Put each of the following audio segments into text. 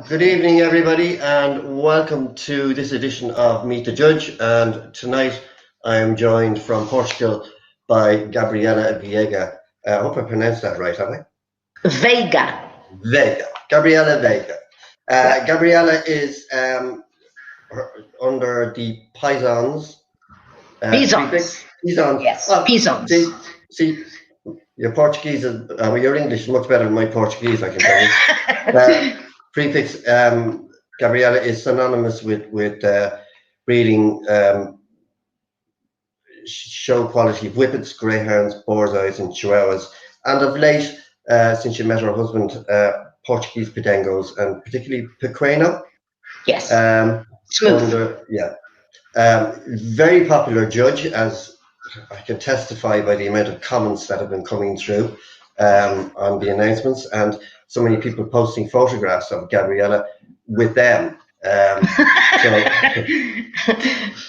Good evening, everybody, and welcome to this edition of Meet the Judge. And tonight I am joined from Portugal by Gabriela Viega. I hope I pronounced that right, have I? Vega. Vega. Gabriela Vega. Gabriela is under the Pisons. Pisons. Pisons. Yes, Oh, Pisons. See, your Portuguese is, your English is much better than my Portuguese, I can tell you. Prefix Gabriela is synonymous with breeding show quality whippets, greyhounds, boar's eyes, and chihuahuas. And of late, since she met her husband, Portuguese pedangos and particularly pequeno. Yes. Smooth. Very popular judge, as I can testify by the amount of comments that have been coming through on the announcements, and so many people posting photographs of Gabriela with them. So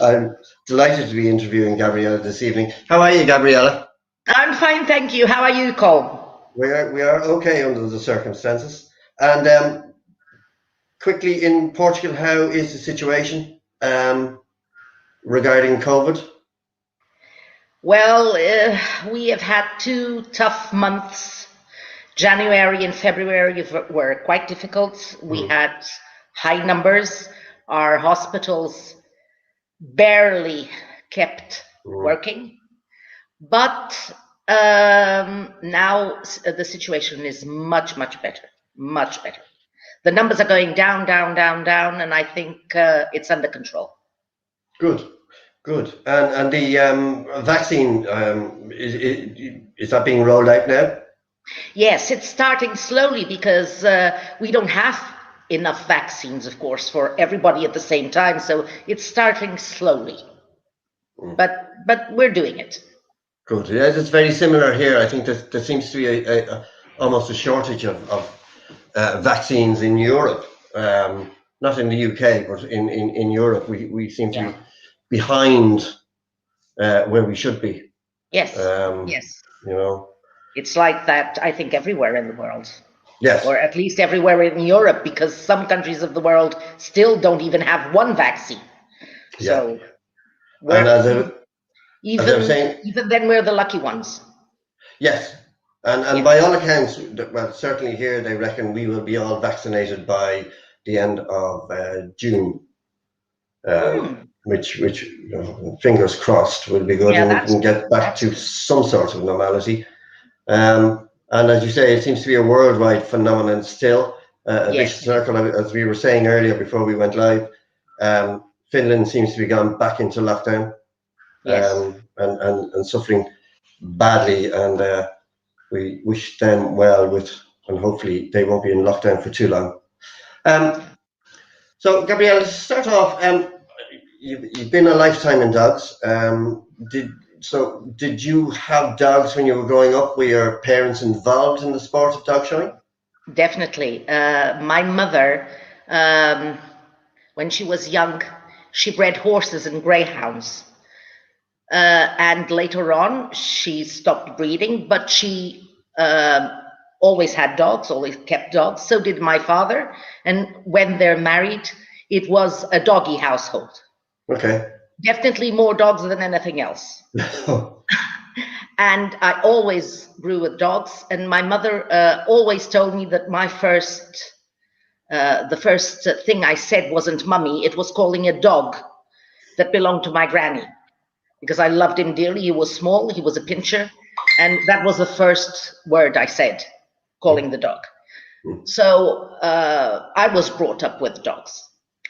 I'm delighted to be interviewing Gabriela this evening. How are you, Gabriela? I'm fine, thank you. How are you, Cole? We are okay under the circumstances. And quickly, in Portugal, how is the situation regarding COVID? Well, we have had 2 tough months. January and February were quite difficult. We had high numbers. Our hospitals barely kept working. But now the situation is much better, much better. The numbers are going down, and I think it's under control. Good. And the vaccine, is that being rolled out now? Yes, it's starting slowly because we don't have enough vaccines, of course, for everybody at the same time. So it's starting slowly, but we're doing it. Good. Yeah, it's very similar here. I think there seems to be almost a shortage of vaccines in Europe. Not in the UK, but in Europe, we seem to be behind where we should be. Yes. Yes. You know, it's like that, I think, everywhere in the world. Yes. Or at least everywhere in Europe, because some countries of the world still don't even have one vaccine. So even then, we're the lucky ones. Yes. And by all accounts, well, certainly here they reckon we will be all vaccinated by the end of June. Which fingers crossed, will be good, and we can get back to some sort of normality. And as you say, it seems to be a worldwide phenomenon still. A vicious circle, as we were saying earlier before we went live. Finland seems to be gone back into lockdown, and suffering badly. And we wish them well and hopefully they won't be in lockdown for too long. So, Gabriela, to start off, you've been a lifetime in dogs. Did you have dogs when you were growing up? Were your parents involved in the sport of dog showing? Definitely. My mother, when she was young, she bred horses and greyhounds. And later on, she stopped breeding, but she always had dogs, always kept dogs. So did my father. And when they're married, it was a doggy household. Okay. Definitely more dogs than anything else. And I always grew with dogs. And my mother always told me that the first thing I said wasn't mummy. It was calling a dog that belonged to my granny, because I loved him dearly. He was small, he was a pinscher. And that was the first word I said, calling the dog. So I was brought up with dogs.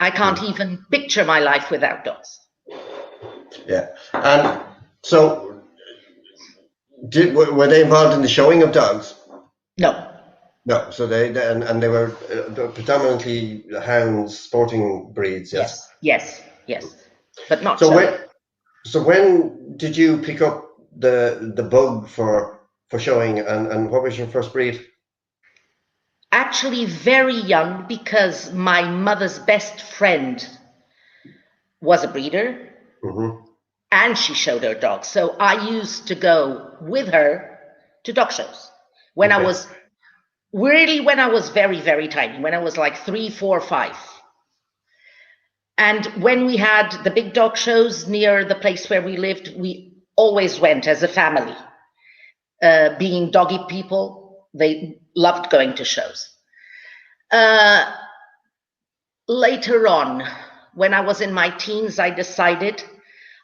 I can't even picture my life without dogs. Yeah. And so were they involved in the showing of dogs? No. So they were predominantly hounds, sporting breeds. Yes. But not so. When did you pick up the bug for showing, and what was your first breed? Actually, very young, because my mother's best friend was a breeder. And she showed her dogs. So I used to go with her to dog shows when I was really when I was very, very tiny, when I was like 3, 4, 5. And when we had the big dog shows near the place where we lived, we always went as a family. Being doggy people, they loved going to shows. Later on, when I was in my teens, I decided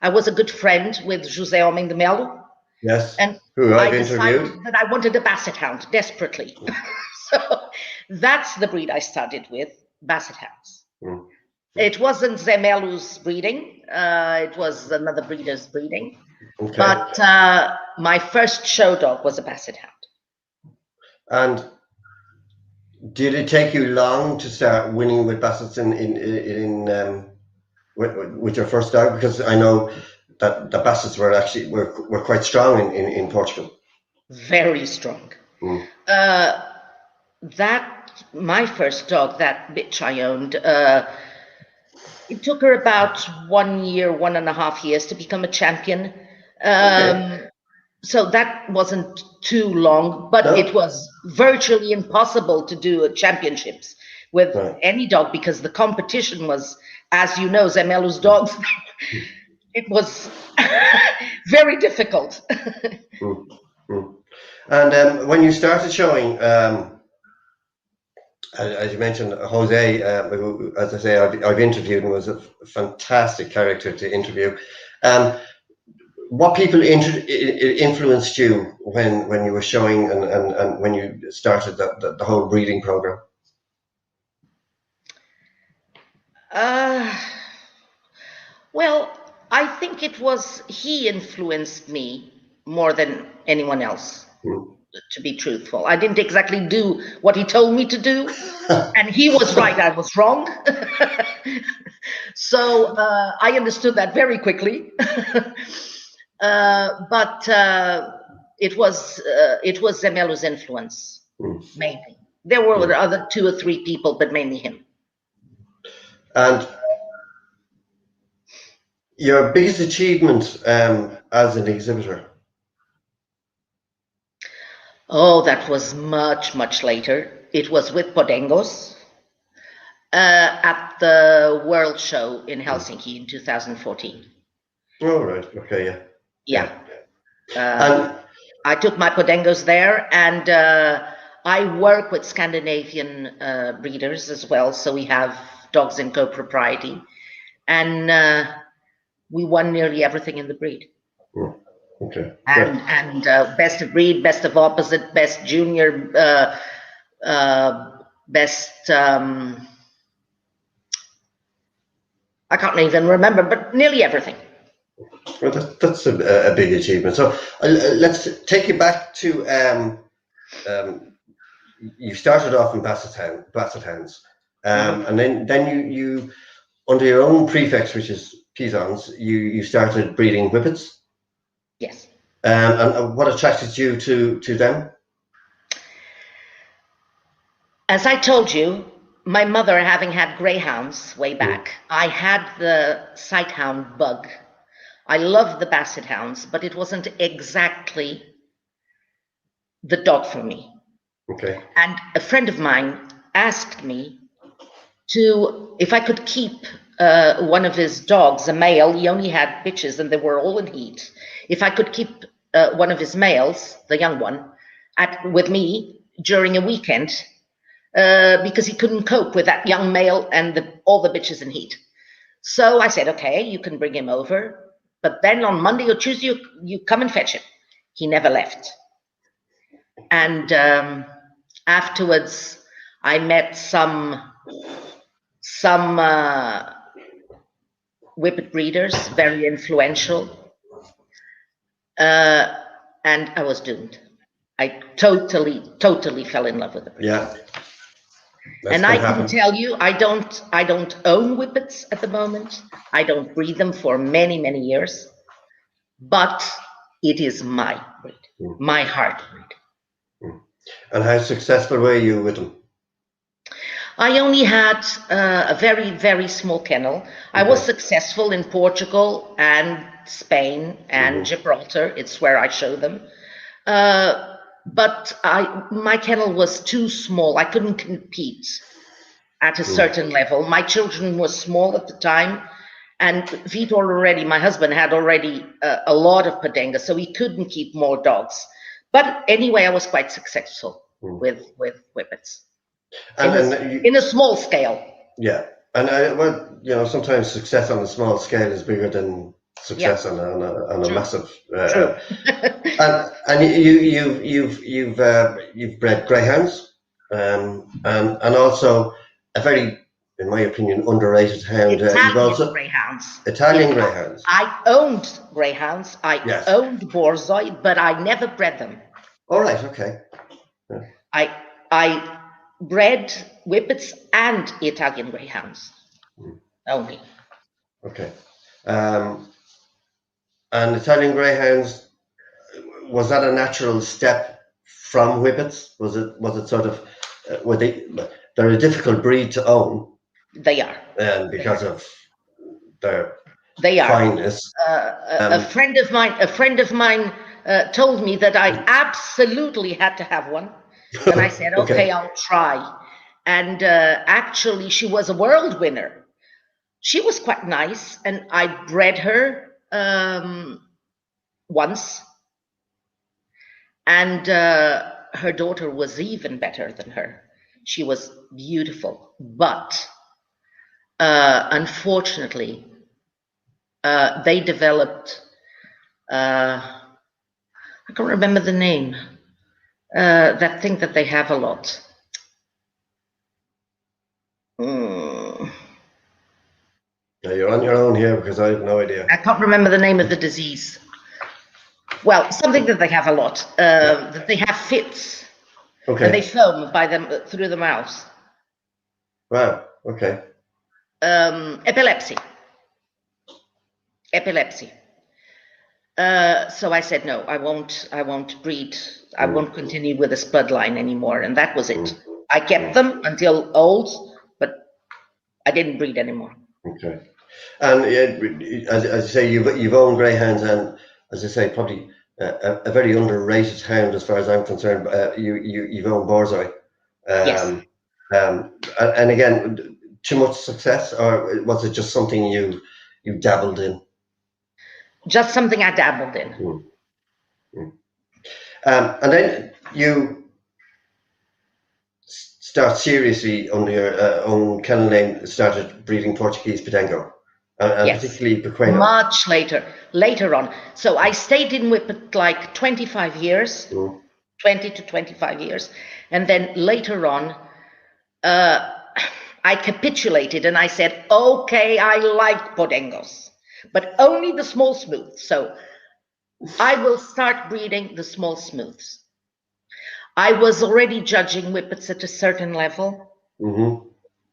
I was a good friend with José Homem de Melo. Yes, and who I've I decided interviewed. that I wanted a Basset Hound desperately. So that's the breed I started with, Basset Hounds. Mm. It wasn't Zemelu's breeding, it was another breeder's breeding. Okay. But my first show dog was a Basset Hound. And did it take you long to start winning with Bassets with your first dog? Because I know that the Bassets were quite strong in Portugal. Very strong. Mm. My first dog, that bitch I owned, it took her about 1 year, 1.5 years to become a champion. Okay. So that wasn't too long, but it was virtually impossible to do championships with any dog because the competition was, as you know, Zemelu's dogs, it was very difficult. And when you started showing, as you mentioned, Jose, who, as I say, I've interviewed and was a fantastic character to interview. What people influenced you when you were showing and when you started the whole breeding program? Well, I think he influenced me more than anyone else. To be truthful, I didn't exactly do what he told me to do, and he was right, I was wrong. So I understood that very quickly. But it was Zemelu's influence, mainly. There were other 2 or 3 people, but mainly him. And your biggest achievement as an exhibitor? Oh, that was much, much later. It was with Podengos at the World Show in Helsinki in 2014. Oh, right. Okay, yeah. I took my Podengos there, and I work with Scandinavian breeders as well, so we have dogs in co-propriety, and we won nearly everything in the breed. Okay. And best of breed, best of opposite, best junior, best. I can't even remember, but nearly everything. Well, that's a big achievement. So let's take you back to you started off in Basset Hounds, and then you under your own prefix, which is Pisons, you started breeding Whippets. Yes. And what attracted you to them? As I told you, my mother having had greyhounds way back, I had the Sighthound bug. I loved the Basset Hounds, but it wasn't exactly the dog for me. Okay. And a friend of mine asked me if I could keep one of his dogs, a male. He only had bitches and they were all in heat. If I could keep one of his males, the young one, with me during a weekend, because he couldn't cope with that young male and all the bitches in heat. So I said, okay, you can bring him over, but then on Monday or Tuesday, you come and fetch him. He never left. And afterwards, I met some Whippet breeders, very influential, and I was doomed. I totally fell in love with the breed. Yeah. And I can tell you, I don't own Whippets at the moment. I don't breed them for many, many years, but it is my breed, my heart breed. And how successful were you with them? I only had a very, very small kennel. Okay. I was successful in Portugal and Spain and Gibraltar. It's where I show them. but my kennel was too small. I couldn't compete at a Mm. certain level. My children were small at the time, and Vitor already, my husband, had already a lot of Podenga, so he couldn't keep more dogs. But anyway, I was quite successful with Whippets in a small scale. Yeah, and well, you know, sometimes success on a small scale is bigger than success on a massive. True. And you've bred greyhounds, and also a very, in my opinion, underrated hound. Italian greyhounds. Italian greyhounds. I owned greyhounds. I owned Borzoi, but I never bred them. All right. Okay. Yeah. I bred Whippets and Italian greyhounds only. Okay. And Italian greyhounds, was that a natural step from Whippets? Was it sort of they're a difficult breed to own? They are. And because of their fineness. A friend of mine told me that I absolutely had to have one, and I said, okay, I'll try. And actually, she was a world winner. She was quite nice, and I bred her once, and her daughter was even better than her. She was beautiful, but unfortunately, they developed, I can't remember the name, that thing that they have a lot. Yeah, you're on your own here because I have no idea. I can't remember the name of the disease. Well, something that they have a lot, that they have fits, and they foam by them through the mouth. Wow, okay. Epilepsy. So I said, no, I won't breed. I won't continue with this bloodline anymore. And that was it. I kept them until old, but I didn't breed anymore. Okay. And as you say, you've owned greyhounds, and as I say, probably a very underrated hound as far as I'm concerned. You've owned Borzoi. Yes. And again, too much success, or was it just something you dabbled in? Just something I dabbled in. And then you start seriously under your own kennel name, started breeding Portuguese Podengo, and yes, particularly Pequeno. Much later on. So I stayed in Whippet like 25 years, 20 to 25 years. And then later on, I capitulated and I said, okay, I like Podengos, but only the small smooths. So I will start breeding the small smooths. I was already judging Whippets at a certain level,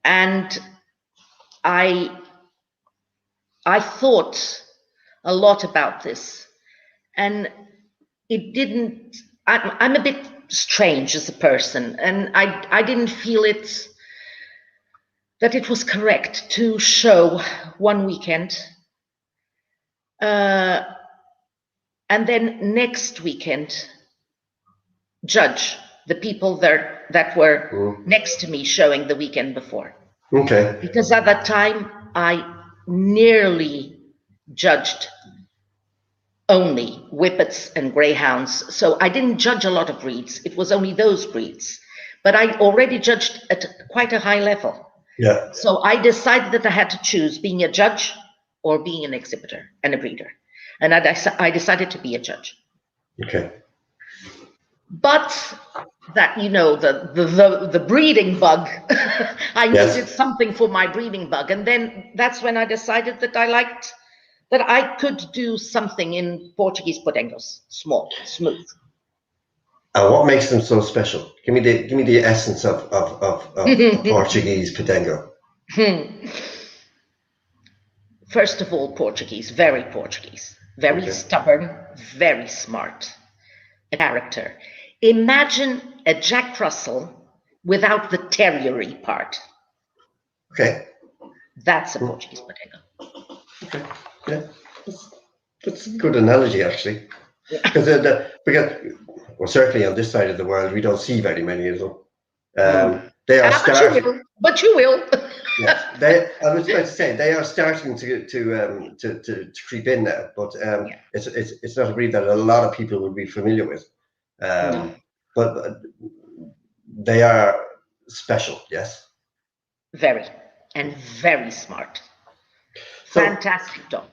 and I thought a lot about this, and it didn't. I'm a bit strange as a person, and I didn't feel that it was correct to show one weekend, and then next weekend judge the people that were next to me showing the weekend before. Okay. Because at that time I nearly judged only Whippets and Greyhounds. So I didn't judge a lot of breeds. It was only those breeds. But I already judged at quite a high level. Yeah. So I decided that I had to choose being a judge or being an exhibitor and a breeder. And I decided to be a judge. Okay. But that, you know, the breeding bug, I needed something for my breeding bug. And then that's when I decided that that I could do something in Portuguese Podengos, small, smooth. And what makes them so special? Give me the essence of Portuguese Podengo. First of all, Portuguese, very stubborn, very smart, a character. Imagine a Jack Russell without the terriery part. Okay. That's a Portuguese Podengo. Okay. Yeah, that's a good analogy, actually. Because well, certainly on this side of the world, we don't see very many of them. They are But you starting. will. But you will. Yes, I was about to say they are starting to creep in now, but it's not a breed that a lot of people would be familiar with. No. But they are special, yes. Very, and very smart. So Fantastic dog.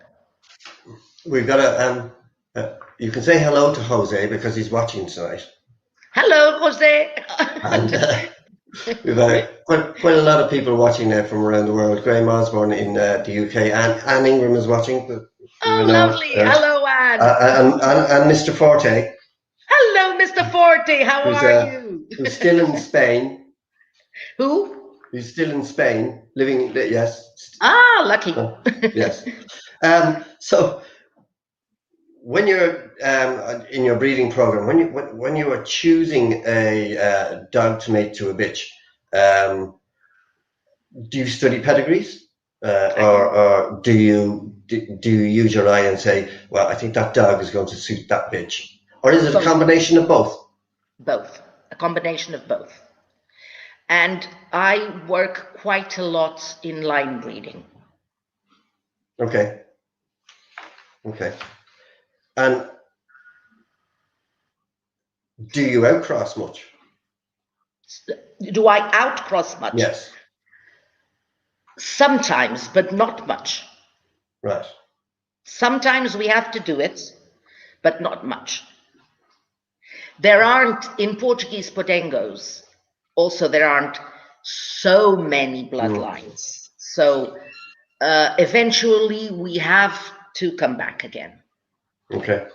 we've got you can say hello to Jose because he's watching tonight. Hello, Jose. And we've quite a lot of people watching now from around the world. Graham Osborne in the UK, and Anne Ingram is watching. Oh, lovely. Hello, Anne. And Mr. Forte. Hello, Mr. Forte. How are you? Who's still in Spain. Who? He's still in Spain, living, yes. Ah, lucky. Yes. So when you're in your breeding program, when you are choosing a dog to mate to a bitch, do you study pedigrees, or do you use your eye and say, well, I think that dog is going to suit that bitch, or is it a combination of both? Both, a combination of both. And I work quite a lot in line breeding. Okay. And do you outcross much? Do I outcross much? Yes. Sometimes, but not much. Right. Sometimes we have to do it, but not much. There aren't, in Portuguese Podengos, also there aren't so many bloodlines. So eventually we have to come back again. Okay.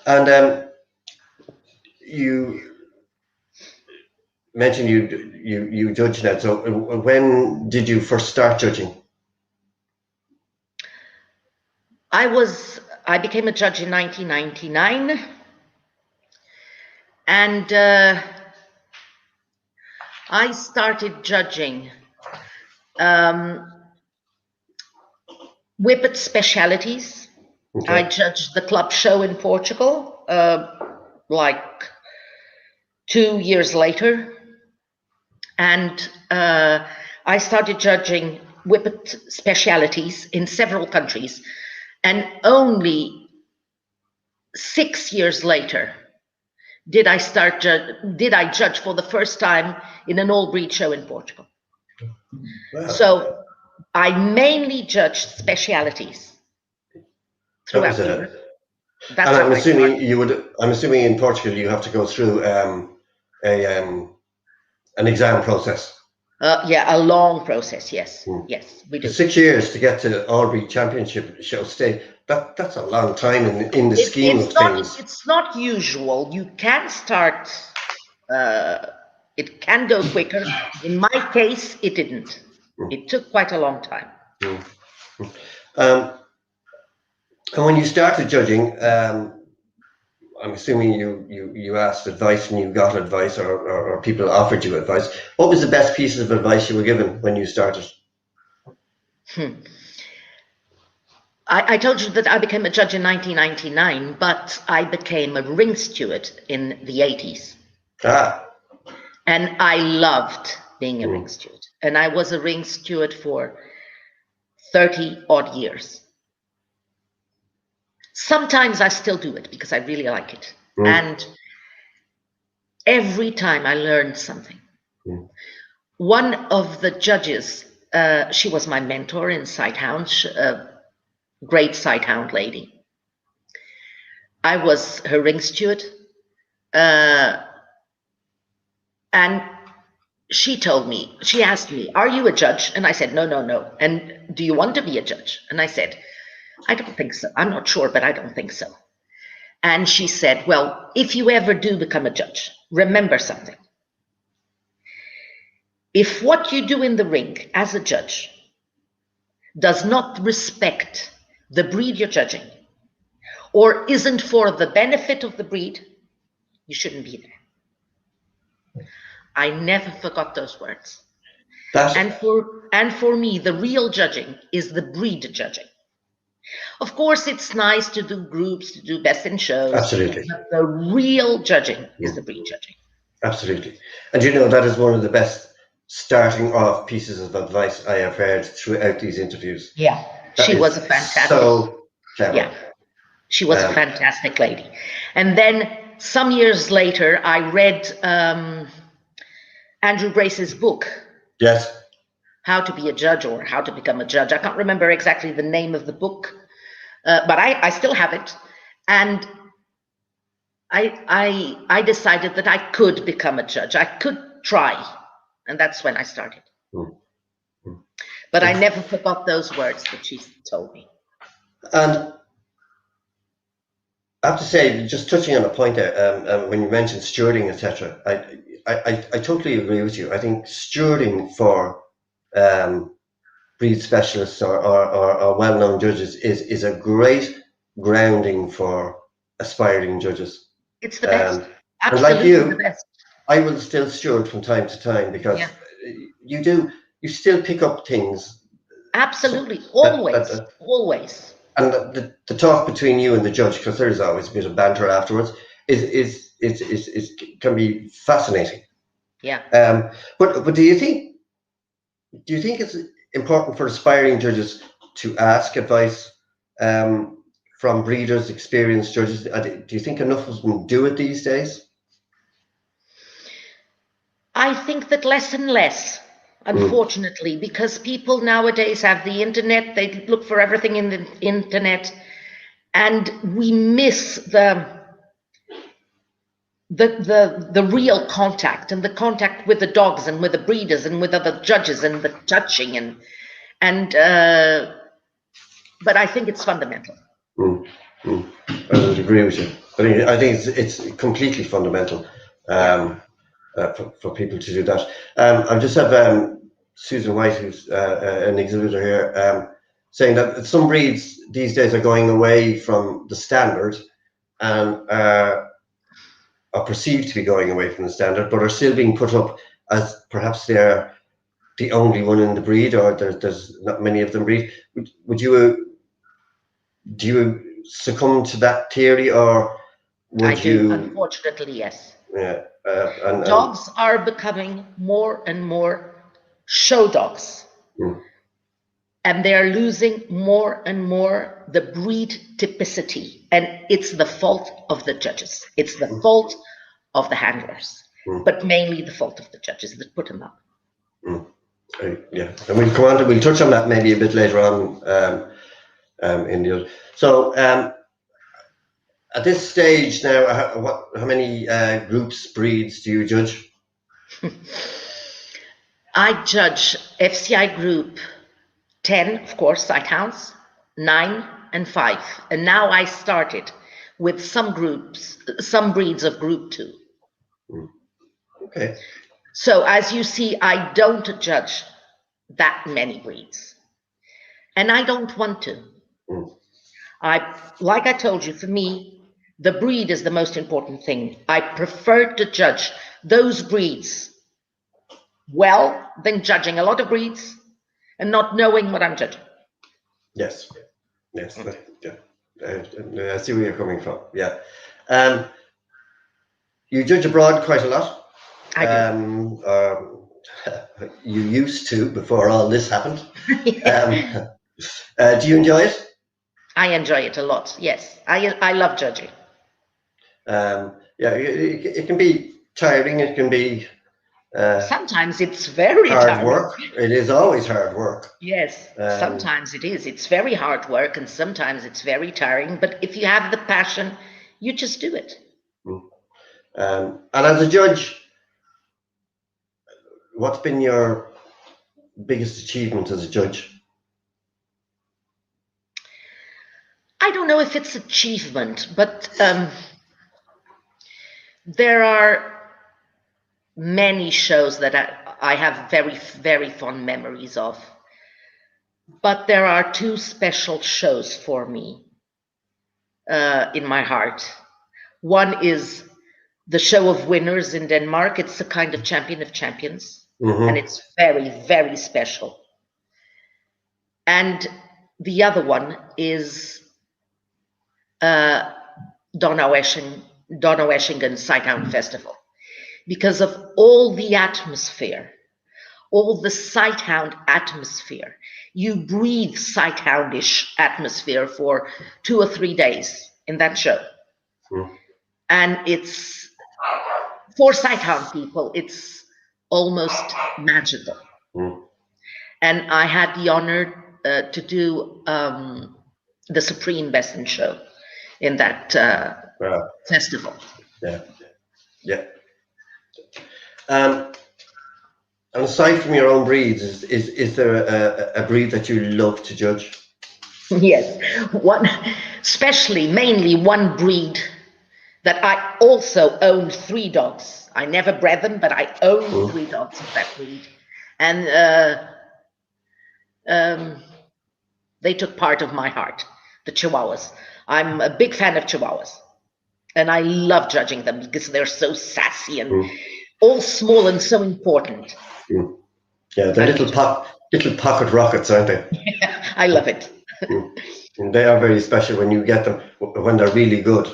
And you mentioned you judge now. So when did you first start judging? I became a judge in 1999, and I started judging Whippet specialities. Okay. I judged the club show in Portugal like 2 years later, and I started judging Whippet specialities in several countries, and only 6 years later did I judge for the first time in an all-breed show in Portugal. Wow. So I mainly judged specialities throughout the year. And I'm assuming I'm assuming in Portugal you have to go through an exam process. Yeah, a long process. Yes, yes, we do. 6 years to get to all-breed championship show state. That's a long time in the scheme of things. It's not usual. You can start. It can go quicker. In my case, it didn't. It took quite a long time. And when you started judging, I'm assuming you asked advice and you got advice, or people offered you advice. What was the best piece of advice you were given when you started? I told you that I became a judge in 1999, but I became a ring steward in the 80s. And I loved being a ring steward. And I was a ring steward for 30 odd years. Sometimes I still do it because I really like it. And every time I learned something. One of the judges, she was my mentor in Sighthound, great Sighthound lady. I was her ring steward. And she asked me, are you a judge? And I said, no. And do you want to be a judge? And I said, I don't think so. I'm not sure, but I don't think so. And she said, well, if you ever do become a judge, remember something. If what you do in the ring as a judge does not respect the breed you're judging, or isn't for the benefit of the breed, you shouldn't be there. I never forgot those words. And for me, the real judging is the breed judging. Of course, it's nice to do groups, to do best in shows, Absolutely. but the real judging is Mm. the breed judging. Absolutely. And you know, that is one of the best starting off pieces of advice I have heard throughout these interviews. Yeah, That she is was a fantastic. so clever. Yeah, she was a fantastic lady. And then some years later, I read Andrew Grace's book, Yes. How to Be a Judge or How to Become a Judge. I can't remember exactly the name of the book, but I still have it. And I decided that I could become a judge. I could try. And that's when I started. But I never forgot those words that she told me. And I have to say, just touching on a point there, when you mentioned stewarding, etc., I totally agree with you. I think stewarding for breed specialists or well-known judges is a great grounding for aspiring judges. It's the best. And Absolutely like you, the best. I will still steward from time to time because you still pick up things. Absolutely. Always. Always. And the talk between you and the judge, because there is always a bit of banter afterwards, is can be fascinating. Yeah. But do you think it's important for aspiring judges to ask advice from breeders, experienced judges? Do you think enough of them do it these days? I think that less and less, unfortunately, because people nowadays have the internet, they look for everything in the internet, and we miss the real contact and the contact with the dogs and with the breeders and with other judges and the touching and but I think it's fundamental. I would agree with you. I think it's completely fundamental for people to do that. I just have Susan White, who's an exhibitor here, saying that some breeds these days are going away from the standard and are perceived to be going away from the standard, but are still being put up as perhaps they're the only one in the breed, or there's not many of them breed. Do you succumb to that theory, or would you? Unfortunately, yes. Yeah. Dogs are becoming more and more show dogs. And they're losing more and more the breed typicity. And it's the fault of the judges. It's the fault of the handlers, but mainly the fault of the judges that put them up. Yeah, and we'll touch on that maybe a bit later on in the other. So at this stage now, how many groups, breeds do you judge? I judge FCI group 10, of course, sight hounds, 9 and 5. And now I started with some breeds of group 2. Okay. So as you see, I don't judge that many breeds. And I don't want to. Like I told you, for me, the breed is the most important thing. I prefer to judge those breeds well than judging a lot of breeds and not knowing what I'm judging. Yes. Yeah. I see where you're coming from. Yeah. You judge abroad quite a lot. I do. You used to before all this happened. Do you enjoy it? I enjoy it a lot. Yes, I love judging. Yeah, it can be tiring. It can be. Sometimes it's very hard work. It is always hard work. Yes, sometimes it is. It's very hard work, and sometimes it's very tiring. But if you have the passion, you just do it. And as a judge, what's been your biggest achievement as a judge? I don't know if it's achievement, but there are many shows that I have very, very fond memories of. But there are 2 special shows for me in my heart. One is the Show of Winners in Denmark. It's a kind of Champion of Champions, and it's very, very special. And the other one is Donaueschingen Sighthound Festival, because of all the atmosphere, all the sighthound atmosphere. You breathe sighthoundish atmosphere for 2 or 3 days in that show. And it's, for sighthound people, it's almost magical. And I had the honor to do the Supreme Best in Show in that festival. Yeah. And aside from your own breeds, is there a breed that you love to judge? Yes, mainly one breed that I also owned 3 dogs. I never bred them, but I owned 3 dogs of that breed. And they took part of my heart, the Chihuahuas. I'm a big fan of Chihuahuas. And I love judging them because they're so sassy and all small and so important. Yeah, they're little pocket rockets, aren't they? I love it. And they are very special when you get them, when they're really good.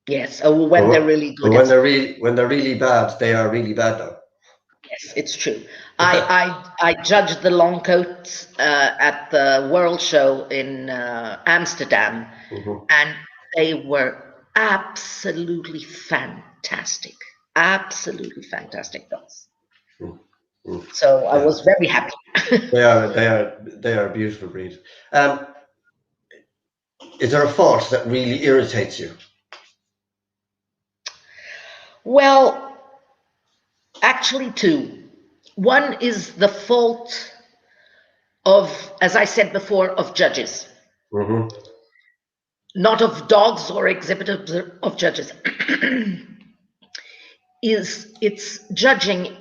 Yes, when they're really good. When they're really bad, they are really bad though. Yes, it's true. I judged the long coats at the World Show in Amsterdam, and they were absolutely fantastic. Absolutely fantastic dogs. So I was very happy. They are a beautiful breed. Is there a fault that really irritates you? Well, actually 2. One is the fault of, as I said before, of judges. Not of dogs or exhibitors, of judges. It's judging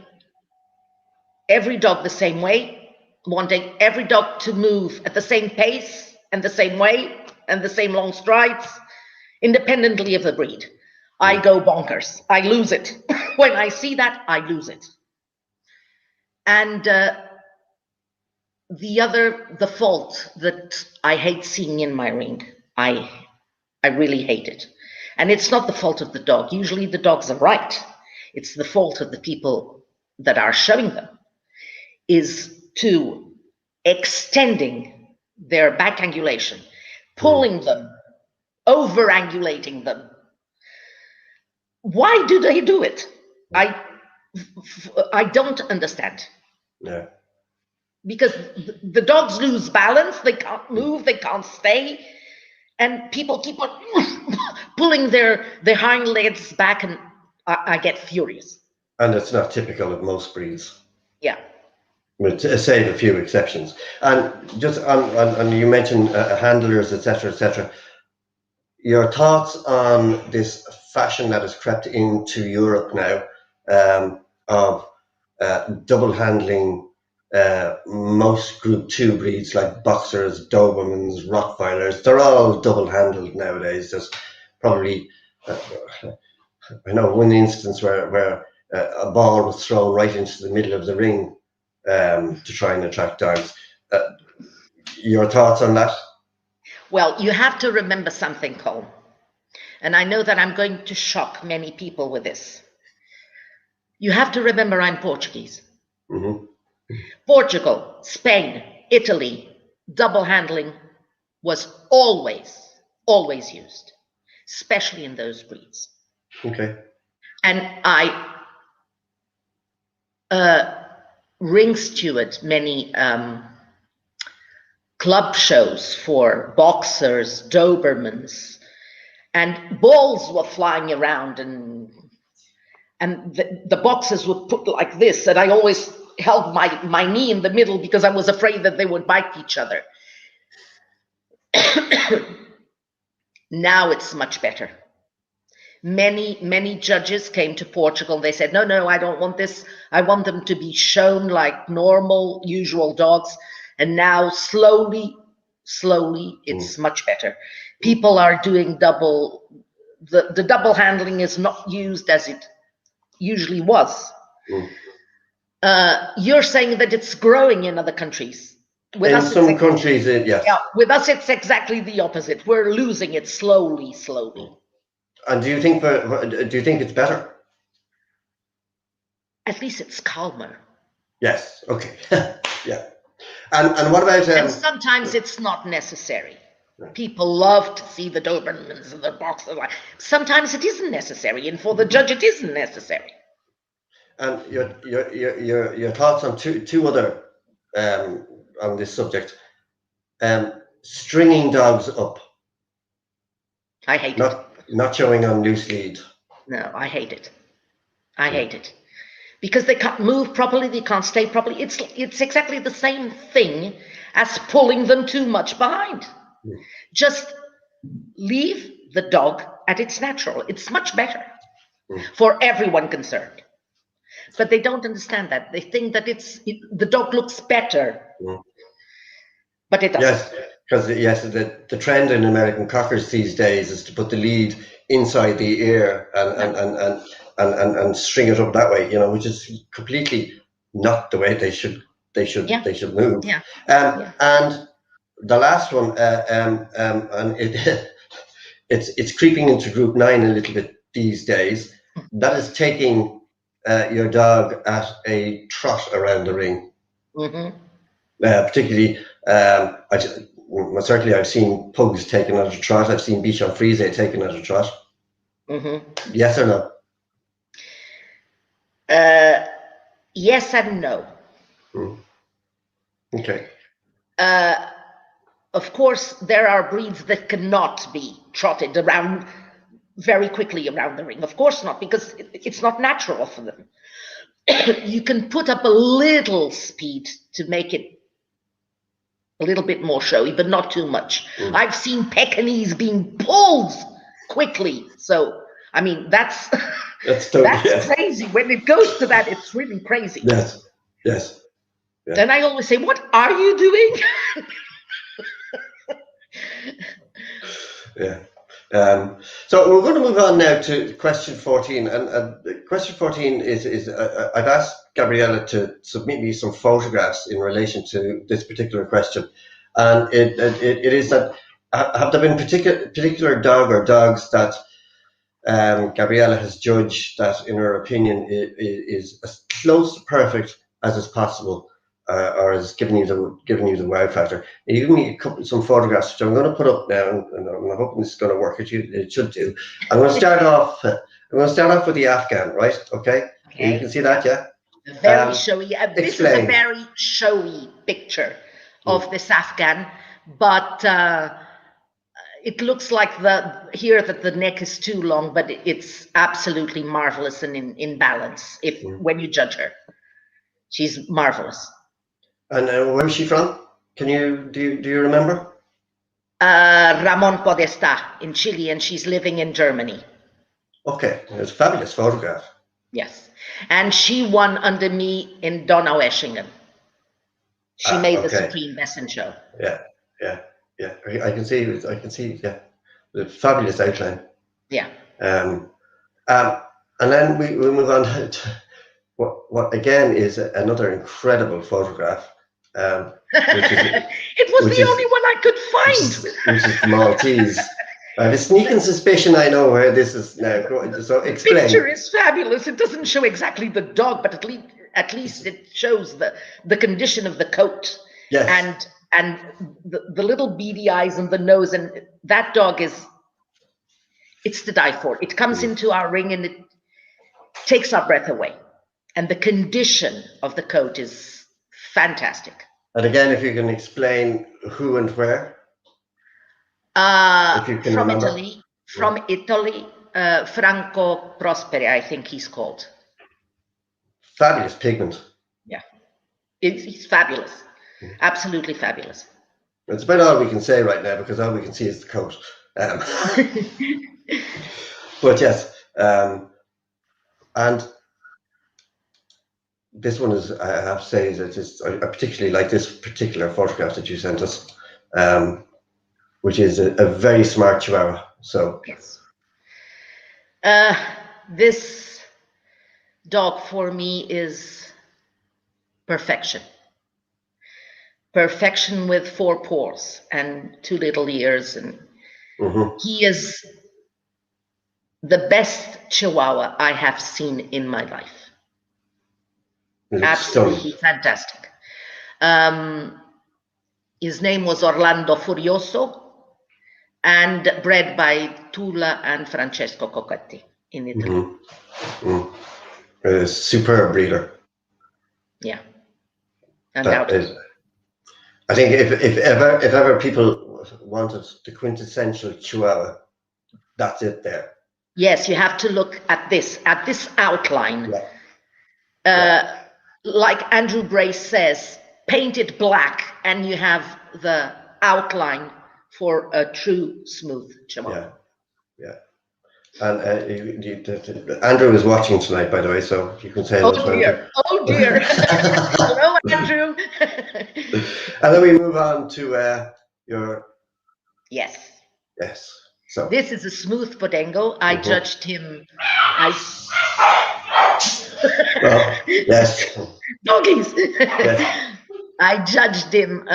every dog the same way, wanting every dog to move at the same pace and the same way and the same long strides, independently of the breed. I go bonkers. I lose it. When I see that, I lose it. And the fault that I hate seeing in my ring, I really hate it. And it's not the fault of the dog. Usually the dogs are right. It's the fault of the people that are showing them, is to extending their back angulation, pulling them, over-angulating them. Why do they do it? I don't understand. Yeah. Because the dogs lose balance, they can't move, they can't stay, and people keep on pulling their hind legs back, and I get furious. And it's not typical of most breeds. Yeah. Save a few exceptions. And just on you mentioned handlers, etc. Your thoughts on this fashion that has crept into Europe now of double handling most Group 2 breeds like Boxers, Dobermans, Rottweilers. They're all double handled nowadays. There's probably I know one instance where a ball was thrown right into the middle of the ring to try and attract dogs. Your thoughts on that? Well, you have to remember something, Cole. And I know that I'm going to shock many people with this. You have to remember I'm Portuguese. Portugal, Spain, Italy, double handling was always used, especially in those breeds. Okay. And I ring steward many club shows for Boxers, Dobermans, and balls were flying around, and the Boxers would put like this, and I always held my knee in the middle because I was afraid that they would bite each other. Now it's much better. Many judges came to Portugal. They said, no, I don't want this. I want them to be shown like normal, usual dogs. And now slowly, it's much better. People are doing double. The double handling is not used as it usually was. You're saying that it's growing in other countries. With In us, some countries, yes. yeah, with us, it's exactly the opposite. We're losing it slowly, slowly. And do you think it's better? At least it's calmer. Yes. Okay. Yeah. And what about? And sometimes it's not necessary. People love to see the Dobermans in the box. Sometimes it isn't necessary, and for the judge, it isn't necessary. And your thoughts on two other on this subject. Stringing dogs up. I hate it. Not showing on loose lead. No, I hate it. I hate it. Because they can't move properly, they can't stay properly. It's exactly the same thing as pulling them too much behind. Just leave the dog at its natural. It's much better for everyone concerned. But they don't understand that. They think that the dog looks better, but it doesn't. Yes, because the trend in American Cockers these days is to put the lead inside the ear and string it up that way, which is completely not the way they should move. Yeah. And the last one, and it's creeping into Group 9 a little bit these days. That is taking your dog at a trot around the ring. Mm-hmm. Particularly, certainly I've seen pugs taken at a trot. I've seen Bichon Frise taken at a trot. Mm-hmm. Yes or no? Yes and no. Okay. Of course, there are breeds that cannot be trotted around very quickly around the ring. Of course not, because it's not natural for them. You can put up a little speed to make it a little bit more showy, but not too much. I've seen Pekingese being pulled quickly. So, I mean, that's crazy. When it goes to that, it's really crazy. Yes. Yeah. And I always say, what are you doing? Yeah. So we're going to move on now to question 14, and question 14 is I've asked Gabriela to submit me some photographs in relation to this particular question, and it is that have there been particular dog or dogs that Gabriela has judged that, in her opinion, is as close to perfect as is possible, or is giving you the wow factor. And you give me some photographs, which I'm going to put up now, and I'm hoping this is going to work. It should do. I'm going to start off. With the Afghan, right? Okay. You can see that, yeah. Very showy. This is a very showy picture of this Afghan, but it looks like that the neck is too long, but it's absolutely marvelous and in balance. When you judge her, she's marvelous. And where is she from? Do you remember? Ramon Podestá in Chile, and she's living in Germany. Okay, it's a fabulous photograph. Yes, and she won under me in Donaueschingen. She made the Supreme Best show. Yeah. I can see. Yeah, the fabulous outline. Yeah. And then we move on to what again is another incredible photograph. It was the only one I could find. Which is the Maltese. I have a sneaking suspicion I know where this is now. So explain. The picture is fabulous. It doesn't show exactly the dog, but at least it shows the condition of the coat. Yes. And the little beady eyes and the nose, and that dog it's to die for. It comes into our ring and it takes our breath away. And the condition of the coat is fantastic. And again, if you can explain who and where. If you can remember. From Italy, Franco Prosperi, I think he's called. Fabulous pigment. Yeah, he's fabulous. Absolutely fabulous. It's about all we can say right now, because all we can see is the coat. But yes, and this one is, I have to say, I particularly like this particular photograph that you sent us, which is a very smart Chihuahua. So yes, this dog for me is perfection. perfection with 4 paws and 2 little ears, and he is the best Chihuahua I have seen in my life. Absolutely fantastic. His name was Orlando Furioso, and bred by Tula and Francesco Cocchetti in Italy. A superb breeder. Yeah, undoubtedly. I think if ever people wanted the quintessential Chihuahua, that's it there. Yes, you have to look at this outline. Like Andrew Brace says, paint it black and you have the outline for a true smooth Chihuahua. Yeah. And Andrew is watching tonight, by the way, so you can say hello to Andrew. Oh dear. Hello, Andrew. And then we move on to your... Yes. So this is a smooth Podengo. I judged him. Well, yes. Doggies. Yes. I judged him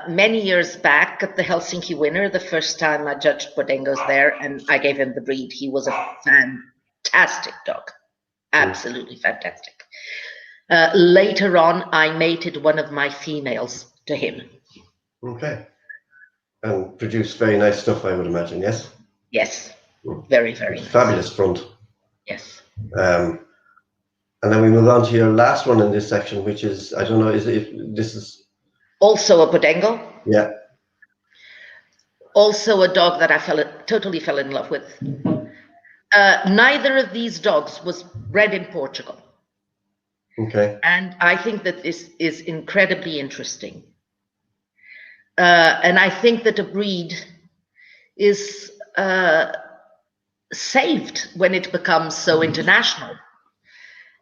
many years back at the Helsinki Winter, the first time I judged Podengos there, and I gave him the breed. He was a fantastic dog. Absolutely fantastic. Later on, I mated one of my females to him. Okay. And produced very nice stuff, I would imagine, yes? Yes. Very, very nice. Fabulous front. Yes. And then we move on to your last one in this section, which is, I don't know, this is... Also a Podengo. Yeah. Also a dog that I totally fell in love with. Neither of these dogs was bred in Portugal. Okay. And I think that this is incredibly interesting. And I think that a breed is saved when it becomes so international.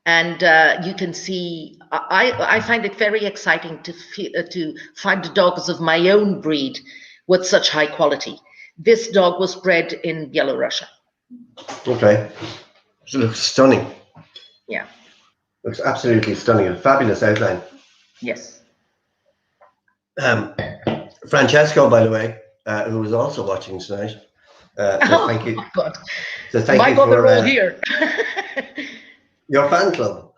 And you can see, I find it very exciting to find dogs of my own breed with such high quality. This dog was bred in Belarus. Okay. It looks stunning. Yeah. Looks absolutely stunning. A fabulous outline. Yes. Francesco, by the way, who was also watching tonight. Thank you. Oh, God. So thank my you God, for they're all here. your fan club.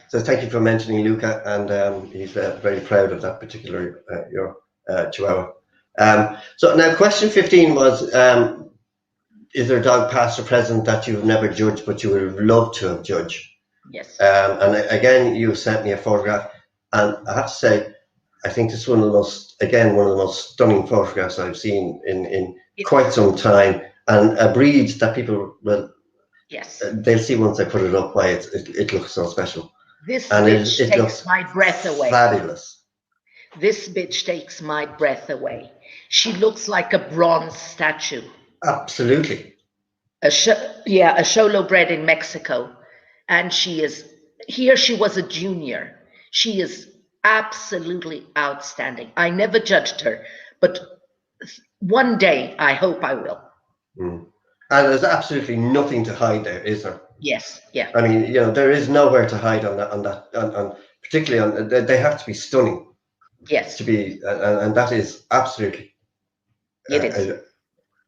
So thank you for mentioning Luca, and he's very proud of that particular your Chihuahua. So now question 15 was, is there a dog past or present that you've never judged but you would have loved to have judged? Yes. And again, you sent me a photograph, and I have to say, I think this is one of the most stunning photographs I've seen in quite some time, and a breed that people will. Yes. They'll see once I put it up why it looks so special. This bitch takes my breath away. Fabulous. This bitch takes my breath away. She looks like a bronze statue. Absolutely. A Xolo bred in Mexico. And she was a junior. She is absolutely outstanding. I never judged her, but one day I hope I will. Mm. And there's absolutely nothing to hide there, is there? Yes, yeah. I mean, there is nowhere to hide on particularly they have to be stunning. Yes. To be, and that is absolutely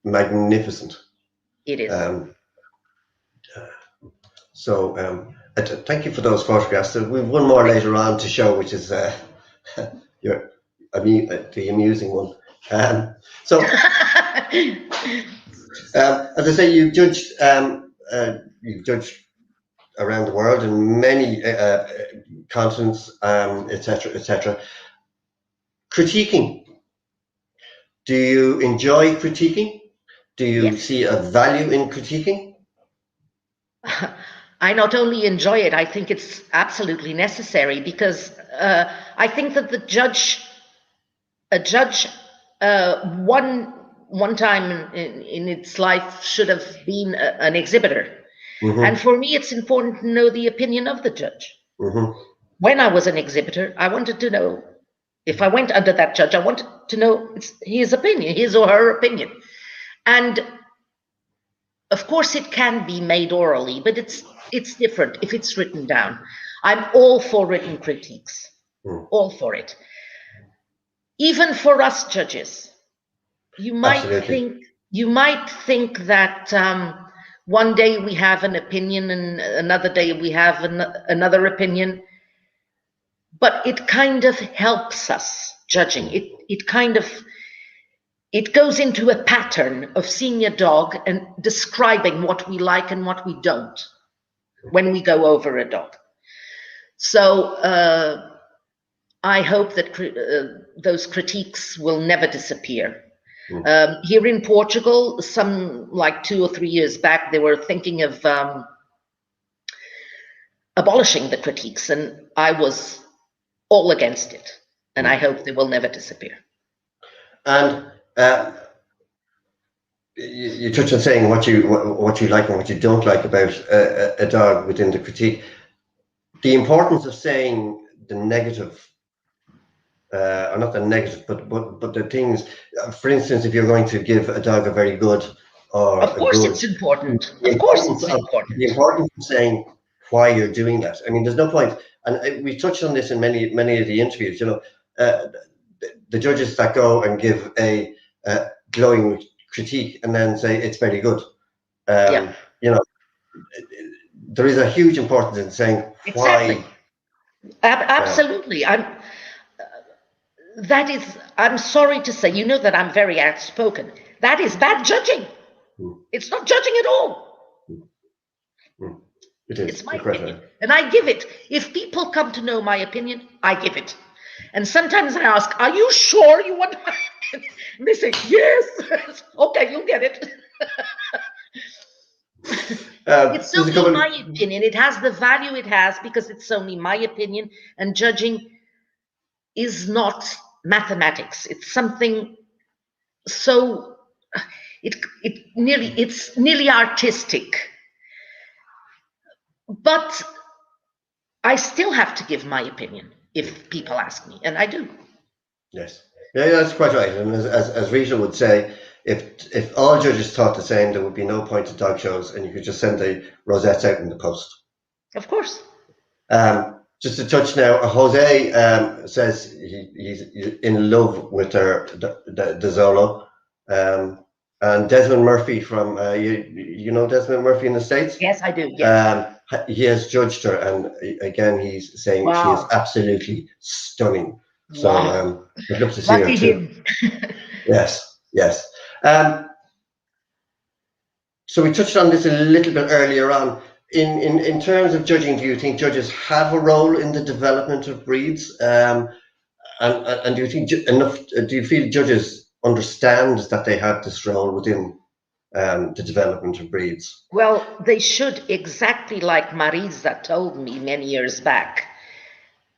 magnificent. It is. Thank you for those photographs. So we have one more later on to show, which is the amusing one. As I say, you've judged around the world in many continents, etc., etc. Critiquing. Do you enjoy critiquing? Do you see a value in critiquing? I not only enjoy it, I think it's absolutely necessary, because I think that a judge one time in its life should have been an exhibitor. Mm-hmm. And for me, it's important to know the opinion of the judge. Mm-hmm. When I was an exhibitor, I wanted to know, if I went under that judge, I wanted to know his opinion, his or her opinion. And of course, it can be made orally, but it's different if it's written down. I'm all for written critiques, all for it. even for us judges, you might Absolutely. think that one day we have an opinion and another day we have another opinion, but it kind of helps us judging. It goes into a pattern of seeing a dog and describing what we like and what we don't when we go over a dog. So I hope that those critiques will never disappear. Here in Portugal, like 2 or 3 years back, they were thinking of abolishing the critiques, and I was all against it. And I hope they will never disappear. And you touched on saying what you like and what you don't like about a dog within the critique. The importance of saying the negative, or not the negative, but the things. For instance, if you're going to give a dog a very good or of course a good, it's important. Of course it's important. The importance of saying why you're doing that. I mean, there's no point, and we touched on this in many of the interviews. You know, the judges that go and give a glowing critique and then say it's very good. Yeah. You know, there is a huge importance in saying why. Exactly. Absolutely. I'm sorry to say, you know that I'm very outspoken. That is bad judging. It's not judging at all. It is. It's my opinion. And I give it. If people come to know my opinion, I give it. And sometimes I ask, are you sure you want my opinion? And they say, yes. Okay, you'll get it. It's only my opinion. It has the value it has because it's only my opinion. And judging is not mathematics. It's something so it's nearly artistic. But I still have to give my opinion if people ask me, and I do. Yes. Yeah, that's quite right. And as Rita would say, if all judges thought the same, there would be no point to dog shows, and you could just send the rosettes out in the post. Of course. Just to touch now, Jose says he's in love with the Zolo, and Desmond Murphy from you know Desmond Murphy in the States. Yes, I do. Yes. He has judged her, and again he's saying she is absolutely stunning. So I'd love to see her too. Yes. So we touched on this a little bit earlier on. In terms of judging, do you think judges have a role in the development of breeds? And do you think do you feel judges understand that they have this role within the development of breeds? Well, they should, exactly like Marisa told me many years back.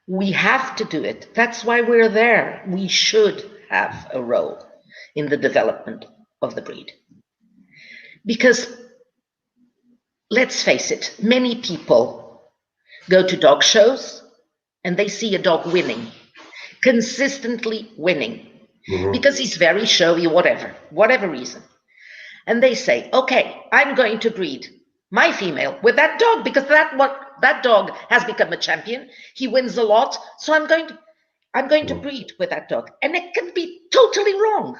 We have to do it. That's why we're there. We should have a role in the development of the breed. Because let's face it, many people go to dog shows and they see a dog winning, consistently winning, because he's very showy, whatever reason. And they say, okay, I'm going to breed my female with that dog because that dog has become a champion. He wins a lot. So I'm going to breed with that dog. And it can be totally wrong.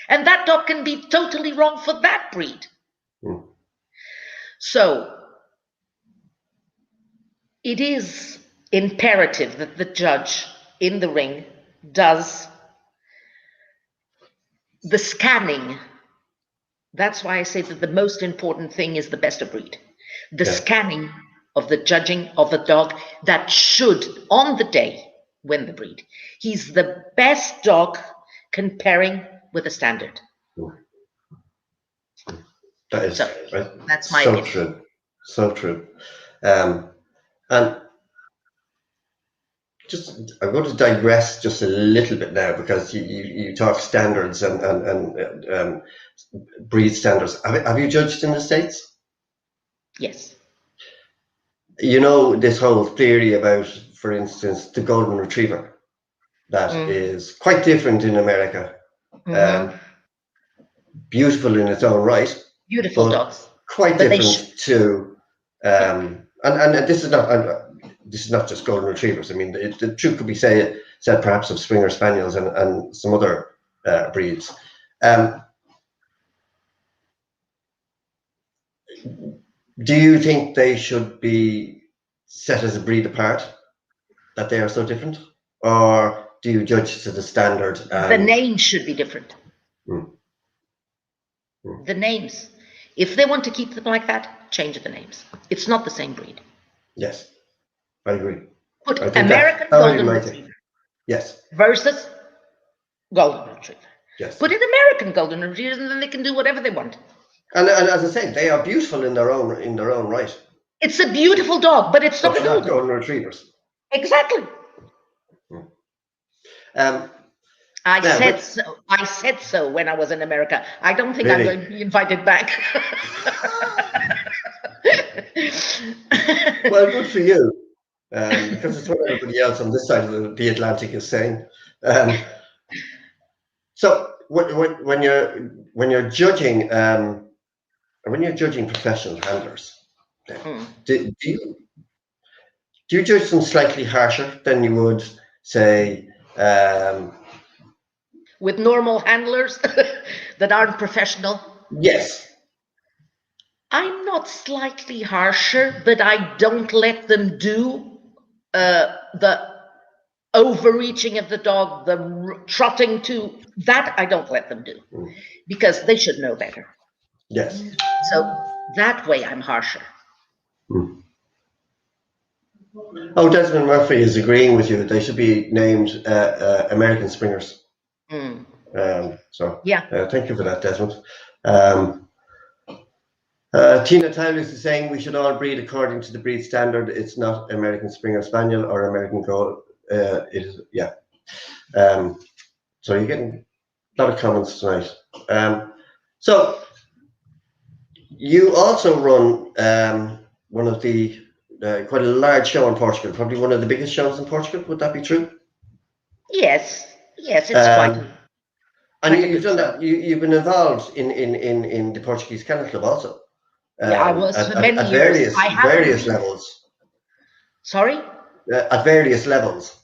And that dog can be totally wrong for that breed. So it is imperative that the judge in the ring does the scanning. That's why I say that the most important thing is the best of breed. The scanning of the judging of the dog that should, on the day, win the breed. He's the best dog comparing with a standard. That is that's my opinion. True. So true. And just I'm going to digress just a little bit now because you talk standards and breed standards. Have you judged in the States? Yes. You know this whole theory about, for instance, the golden retriever that is quite different in America. Beautiful in its own right. Beautiful dogs. Quite different to and this is not just golden retrievers. I mean, the truth could be said said perhaps of Springer Spaniels and some other breeds. Do you think they should be set as a breed apart, that they are so different? Or do you judge to the standard? The names should be different. The names. If they want to keep them like that, change the names. It's not the same breed. Yes, I agree. Put American Golden Retriever. Yes. Versus Golden Retriever. Yes. Put in American Golden Retrievers, and then they can do whatever they want. And as I say, they are beautiful in their own right. It's a beautiful dog, but it's not a Golden. Golden Retrievers. Exactly. I said so when I was in America. I don't think really? I'm going to be invited back. Well, good for you, because it's what everybody else on this side of the Atlantic is saying. So when you're judging professional handlers, do you judge them slightly harsher than you would say? With normal handlers that aren't professional? Yes. I'm not slightly harsher, but I don't let them do the overreaching of the dog, the trotting to that. I don't let them do because they should know better. Yes. So that way I'm harsher. Oh, Desmond Murphy is agreeing with you. They should be named American Springers. So yeah, thank you for that, Desmond. Tina Tylers is saying we should all breed according to the breed standard. It's not American Springer Spaniel or American Gold. It is, yeah. So you're getting a lot of comments tonight. So you also run one of the quite a large show in Portugal, probably one of the biggest shows in Portugal. Would that be true? Yes, it's quite. And you've done that. You've been involved in the Portuguese Kennel Club also. Yeah, I was for many years. At various levels. Sorry? At various levels.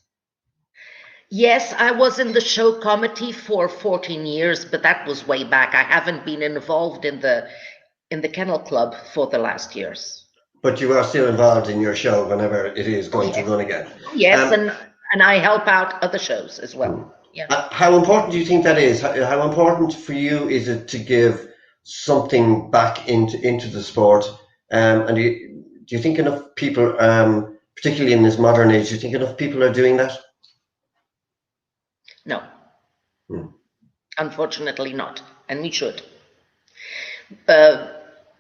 Yes, I was in the show committee for 14 years, but that was way back. I haven't been involved in the Kennel Club for the last years. But you are still involved in your show whenever it is going to run again. Yes, and I help out other shows as well. Yeah. How important do you think that is? How important for you is it to give something back into the sport? And do you think enough people, particularly in this modern age, do you think enough people are doing that? No. Unfortunately not. And we should.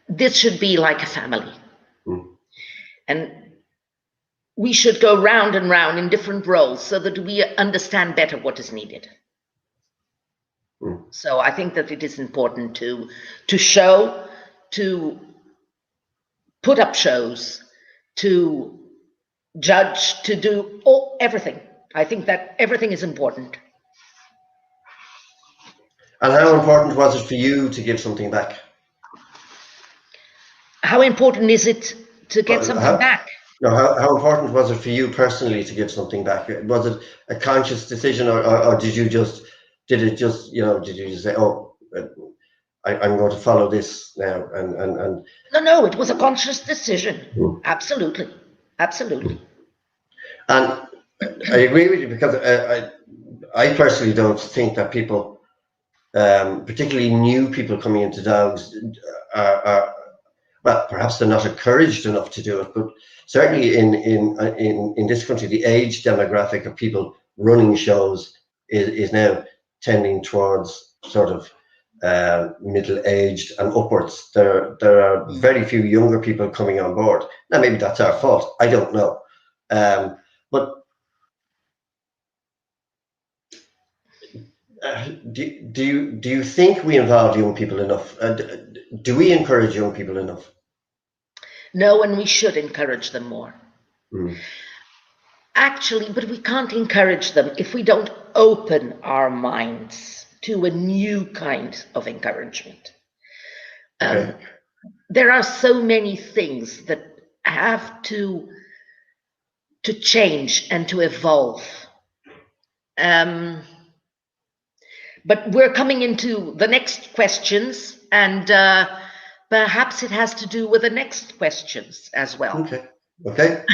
This should be like a family. And we should go round and round in different roles so that we understand better what is needed. So I think that it is important to show, to put up shows, to judge, to do everything. I think that everything is important. And how important was it for you to give something back? How important is it to get something back? No, how important was it for you personally to give something back? Was it a conscious decision, or did you just say, oh, I'm going to follow this now? And No, it was a conscious decision. Absolutely. And I agree with you, because I personally don't think that people, particularly new people coming into dogs, are well, perhaps they're not encouraged enough to do it, but certainly in this country, the age demographic of people running shows is now tending towards sort of middle-aged and upwards. There are very few younger people coming on board. Now, maybe that's our fault. I don't know. But do you think we involve young people enough? Do we encourage young people enough? No, and we should encourage them more. Actually, but we can't encourage them if we don't open our minds to a new kind of encouragement. Okay. There are so many things that have to change and to evolve. But we're coming into the next questions, and perhaps it has to do with the next questions as well. Okay.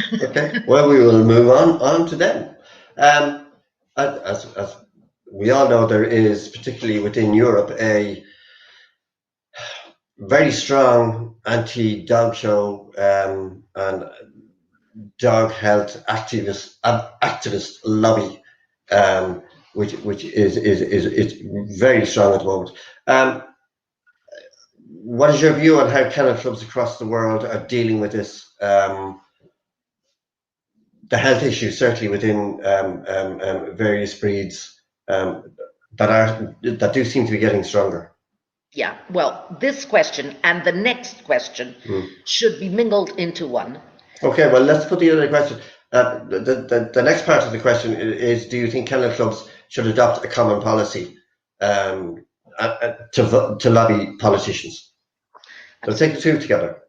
Well, we will move on to them. As we all know, there is, particularly within Europe, a very strong anti-dog show and dog health activist lobby, which is very strong at the moment. What is your view on how kennel clubs across the world are dealing with this? The health issues, certainly within various breeds, that do seem to be getting stronger. Yeah, well, this question and the next question should be mingled into one. Okay, well, let's put the other question. The next part of the question is: do you think kennel clubs should adopt a common policy to lobby politicians? So take the two together.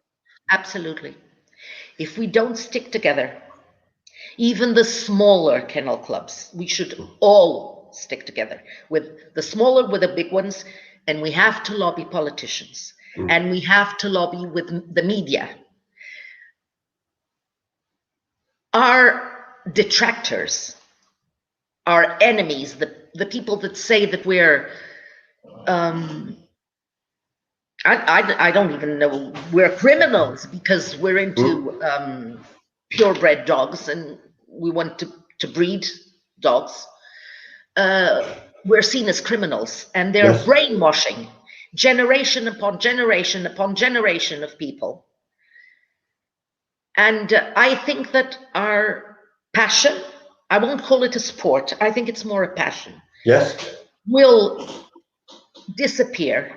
Absolutely. If we don't stick together, even the smaller kennel clubs, we should all stick together, with the smaller with the big ones, and we have to lobby politicians, and we have to lobby with the media. Our detractors, our enemies, the people that say that we're I don't even know, we're criminals because we're into purebred dogs and we want to breed dogs. We're seen as criminals, and they're brainwashing generation upon generation upon generation of people. And I think that our passion, I won't call it a sport, I think it's more a passion, will disappear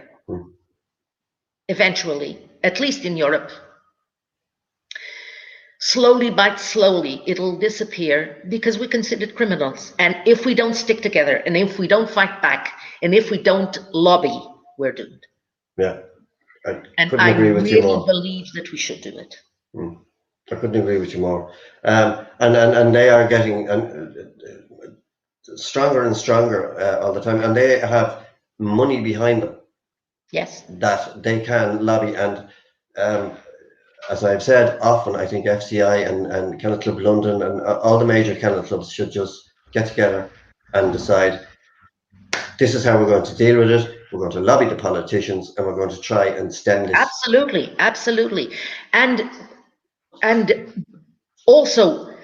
eventually, at least in Europe. Slowly but slowly, it'll disappear because we're considered criminals. And if we don't stick together, and if we don't fight back, and if we don't lobby, we're doomed. Yeah, I really believe that we should do it. I couldn't agree with you more. And they are getting stronger and stronger all the time, and they have money behind them. Yes. That they can lobby, and as I've said often, I think FCI and Kennel Club London and all the major kennel clubs should just get together and decide, this is how we're going to deal with it. We're going to lobby the politicians, and we're going to try and stem this. Absolutely. And also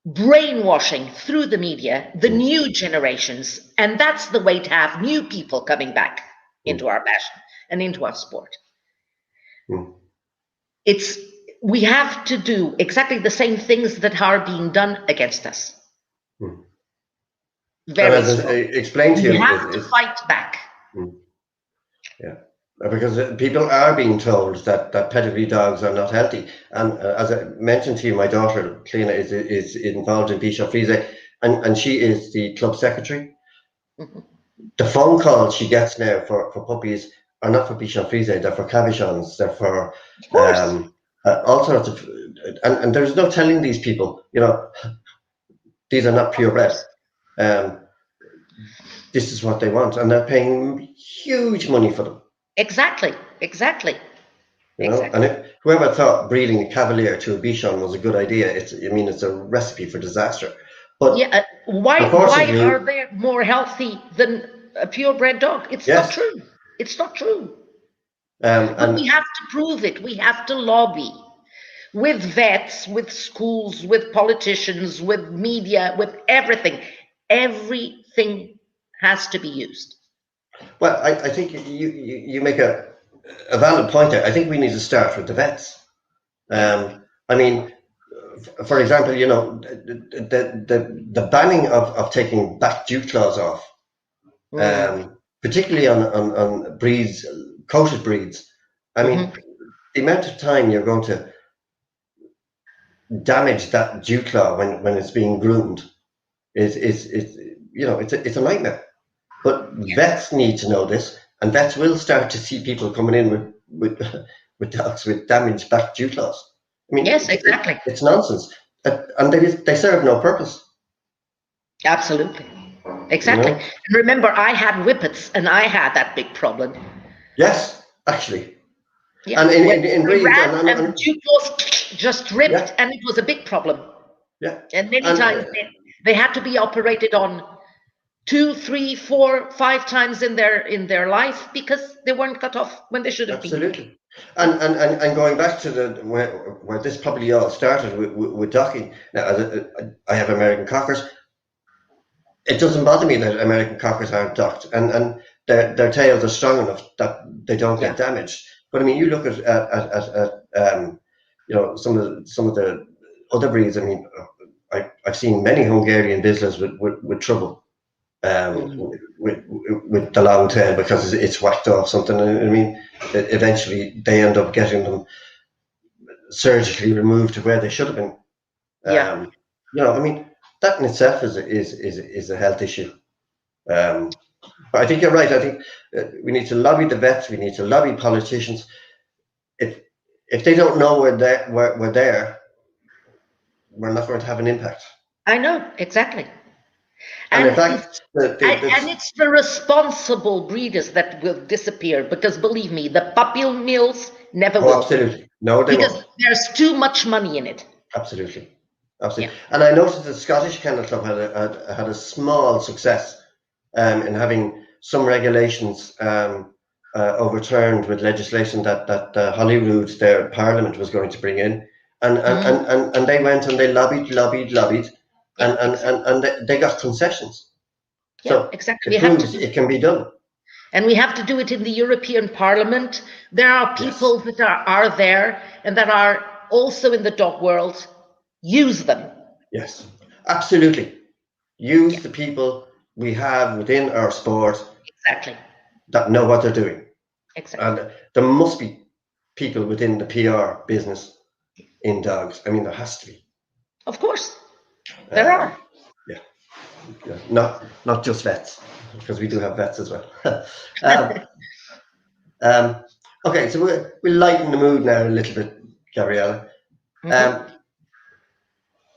brainwashing through the media, the new generations, and that's the way to have new people coming back into our passion and into our sport. We have to do exactly the same things that are being done against us. Very strong. Explain to you, we have to fight back. Yeah, because people are being told that pedigree dogs are not healthy, and as I mentioned to you, my daughter Cliona is involved in Bichon Frise, and she is the club secretary. The phone calls she gets now for puppies are not for Bichon Frise, they're for Cavichons, they're for all sorts of, and there's no telling these people, these are not purebred. This is what they want, and they're paying huge money for them. Exactly. And whoever thought breeding a Cavalier to a Bichon was a good idea, it's a recipe for disaster. But yeah, why are they more healthy than a purebred dog? It's not true. It's not true. But we have to prove it. We have to lobby with vets, with schools, with politicians, with media, with everything. Everything has to be used. Well, I think you make a valid point there. I think we need to start with the vets. For example, the banning of taking back dew claws off, particularly on breeds, coated breeds. The amount of time you're going to damage that dew claw when it's being groomed is it's a nightmare. But vets need to know this, and vets will start to see people coming in with dogs with damaged back dew claws. Yes, exactly. It's nonsense, and they serve no purpose. Absolutely. exactly. And remember, I had whippets, and I had that big problem. Yes, actually. Yeah, And when in we breeds, ran and the tube was just ripped, yeah, and it was a big problem. yeah. And many And times they had to be operated on 2, 3, 4, 5 times in their life because they weren't cut off when they should have been. absolutely. And going back to where this probably all started with docking. Now, I have American Cockers. It doesn't bother me that American Cockers aren't docked, and their tails are strong enough that they don't get damaged. But I mean, you look at some of the other breeds. I mean, I've seen many Hungarian business with trouble with the long tail because it's whacked off something. I mean, eventually they end up getting them surgically removed to where they should have been. I mean, that in itself is a health issue. But I think you're right. I think we need to lobby the vets. We need to lobby politicians. If they don't know we're there, we're not going to have an impact. I know, exactly. And in fact, and it's the responsible breeders that will disappear because believe me, the puppy mills never will. Absolutely. No, they won't. There's too much money in it. Absolutely. Yeah. And I noticed the Scottish Kennel Club had a small success in having some regulations overturned with legislation that Holyrood, their parliament, was going to bring in. And they went and they lobbied. And they got concessions. So exactly. It proves it can be done. And we have to do it in the European Parliament. There are people that are there and that are also in the dog world. Use them. Yes, absolutely. Use the people we have within our sport. Exactly. That know what they're doing. Exactly. And there must be people within the PR business in dogs. I mean, there has to be. Of course, there are. Yeah, not just vets, because we do have vets as well. Okay, so we'll lighten the mood now a little bit, Gabriela.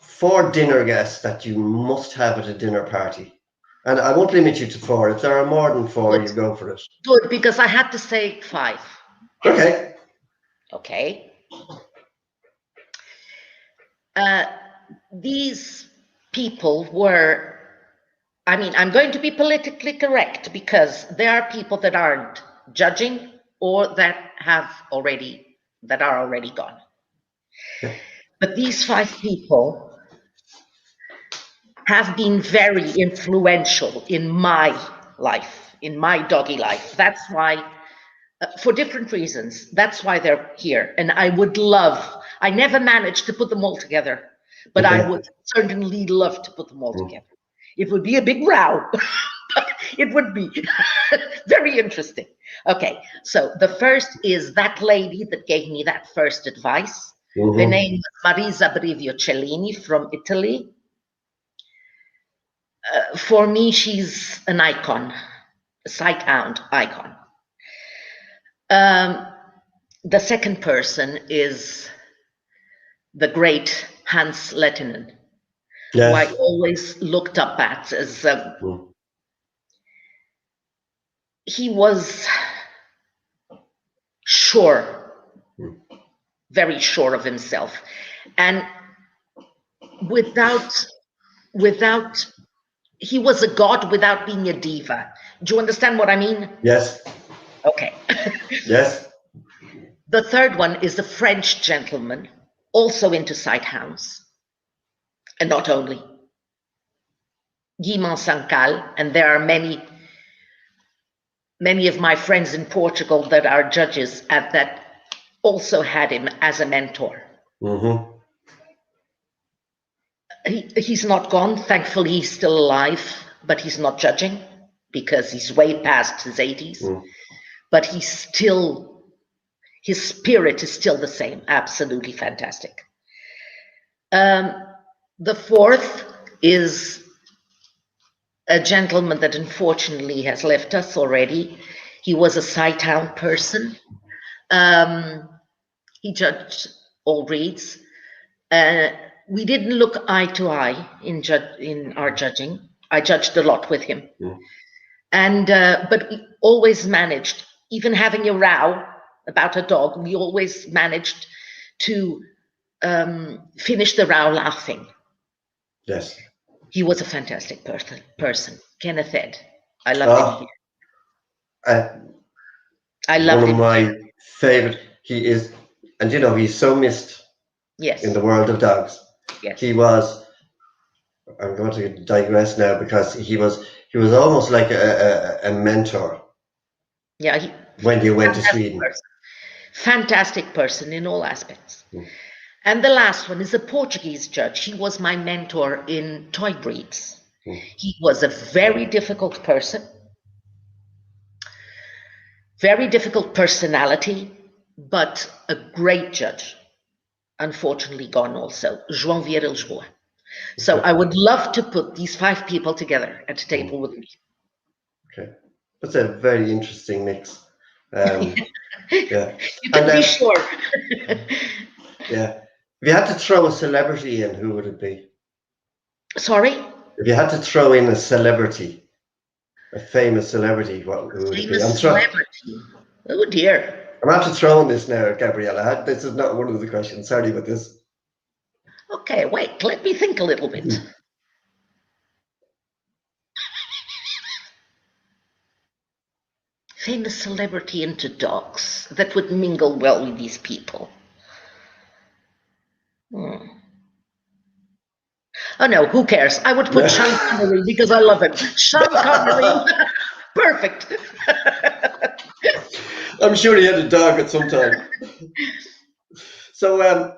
For dinner guests that you must have at a dinner party, and I won't limit you to 4. If there are more than 4, you go for it. Good, because I had to say 5. Okay. These people were, I mean, I'm going to be politically correct because there are people that aren't judging or that are already gone. But these 5 people have been very influential in my life, in my doggy life. That's why, for different reasons, that's why they're here. And I never managed to put them all together, but I would certainly love to put them all together. It would be a big row, but it would be very interesting. Okay, so the first is that lady that gave me that first advice. The name is Marisa Brivio Cellini from Italy. For me, she's an icon, a sighthound icon. The second person is the great Hans Lettinen, who I always looked up at as he was sure, very sure of himself, and he was a god without being a diva. Do you understand what I mean? Yes. Okay. Yes. The third one is a French gentleman, also into sighthounds, and not only. Guy Monsancal, and there are many of my friends in Portugal that are judges at that also had him as a mentor. He's not gone. Thankfully, he's still alive, but he's not judging because he's way past his 80s. But his spirit is still the same. Absolutely fantastic. The fourth is a gentleman that unfortunately has left us already. He was a sighthound person. He judged all breeds. We didn't look eye to eye in our judging. I judged a lot with him. Mm. And but we always managed, even having a row about a dog, we always managed to finish the row laughing. Yes. He was a fantastic person. Kenneth Ed. I loved him here. Uh, I one loved of him my here. favorite. He is, and you know, he's so missed Yes. in the world of dogs. Yes. He was. I'm going to digress now because he was almost like a mentor. Yeah. When you went to Fantastic Sweden. person. Fantastic person in all aspects. Mm. And the last one is a Portuguese judge. He was my mentor in toy breeds. Mm. He was a very difficult person, very difficult personality, but a great judge. Unfortunately gone also, João Vieira Lisboa. So Okay. I would love to put these 5 people together at a table with me. Okay, that's a very interesting mix. Yeah, You can be sure. yeah. If you had to throw a celebrity in, who would it be? Sorry? If you had to throw in a celebrity, a famous celebrity, who would it be? Famous celebrity. Oh dear. I'm after throwing this now, Gabriela. This is not one of the questions. Sorry about this. Okay, wait, let me think a little bit. Famous celebrity into dogs that would mingle well with these people. Oh no, who cares? I would put Sean Connery because I love him. Sean Connery. Perfect. I'm sure he had a dog at some time. So,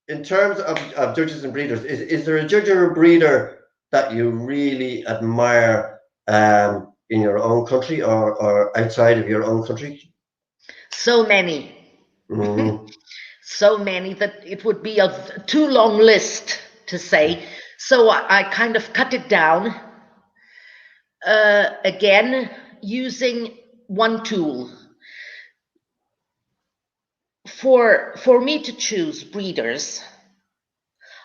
in terms of judges and breeders, is there a judge or a breeder that you really admire in your own country or outside of your own country? So many. Mm. So many that it would be a too long list to say. So I kind of cut it down. Again, using one tool. For me to choose breeders,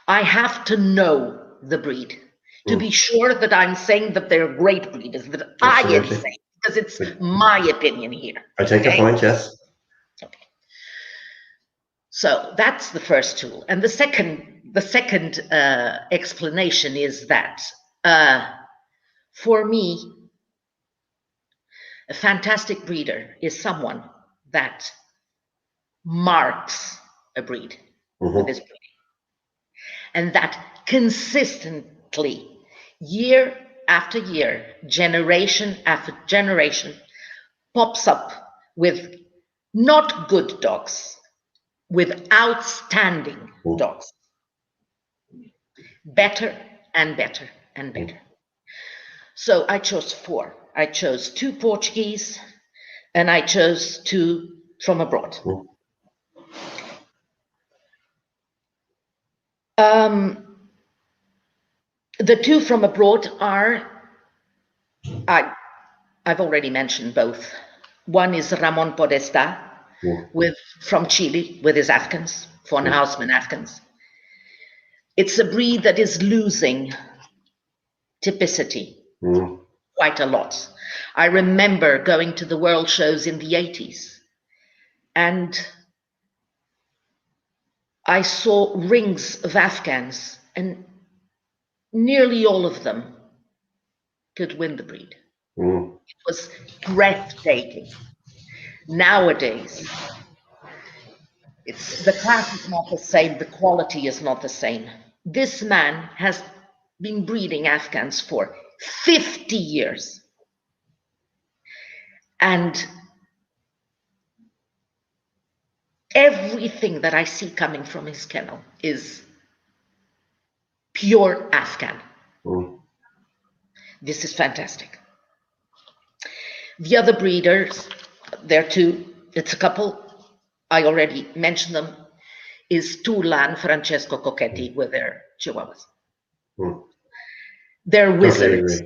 I have to know the breed to be sure that I'm saying that they're great breeders, that I am Absolutely. saying, because it's my opinion here. I take your point, yes. Okay. So that's the first tool, and the second explanation is that for me, a fantastic breeder is someone that marks a breed with his breeding, and that consistently, year after year, generation after generation, pops up with not good dogs, with outstanding dogs. Better and better and better. So I chose 4. I chose 2 Portuguese and I chose 2 from abroad. The 2 from abroad are, I've already mentioned both. One is Ramon Podestá, from Chile, with his Afghans, von Hausmann Afghans. It's a breed that is losing typicity quite a lot. I remember going to the world shows in the 80s, and I saw rings of Afghans, and nearly all of them could win the breed. It was breathtaking. Nowadays, the class is not the same, the quality is not the same. This man has been breeding Afghans for 50 years. And everything that I see coming from his kennel is pure Afghan. This is fantastic. The other breeders, there are 2, it's a couple, I already mentioned them, is Tulan, Francesco Cocchetti with their Chihuahuas. They're wizards.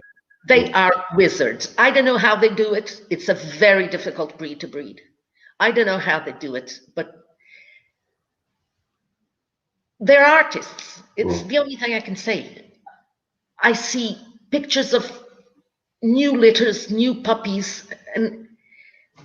They are wizards. I don't know how they do it. It's a very difficult breed to breed. I don't know how they do it, but they're artists. It's the only thing I can say. I see pictures of new litters, new puppies, and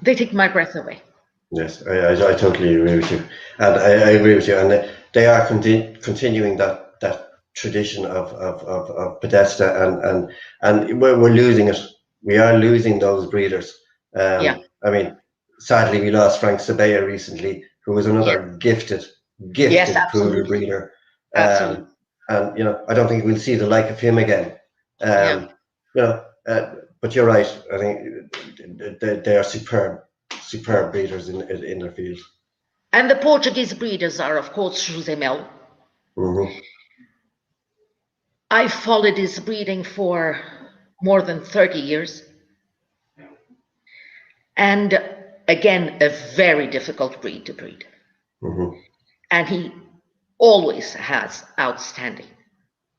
they take my breath away. Yes, I totally agree with you, and I agree with you, and they are continuing that tradition of Podesta, and we're losing it. We are losing those breeders. Yeah, I mean, sadly, we lost Frank Sabea recently, who was yeah, another gifted yes, poodle absolutely, breeder. absolutely. And I don't think we'll see the like of him again. Yeah, You know, but you're right. I think they are superb breeders in their field. and the Portuguese breeders are, of course, José Mel. Mm-hmm. I followed his breeding for more than 30 years. And again, a very difficult breed to breed. Mm-hmm. And he always has outstanding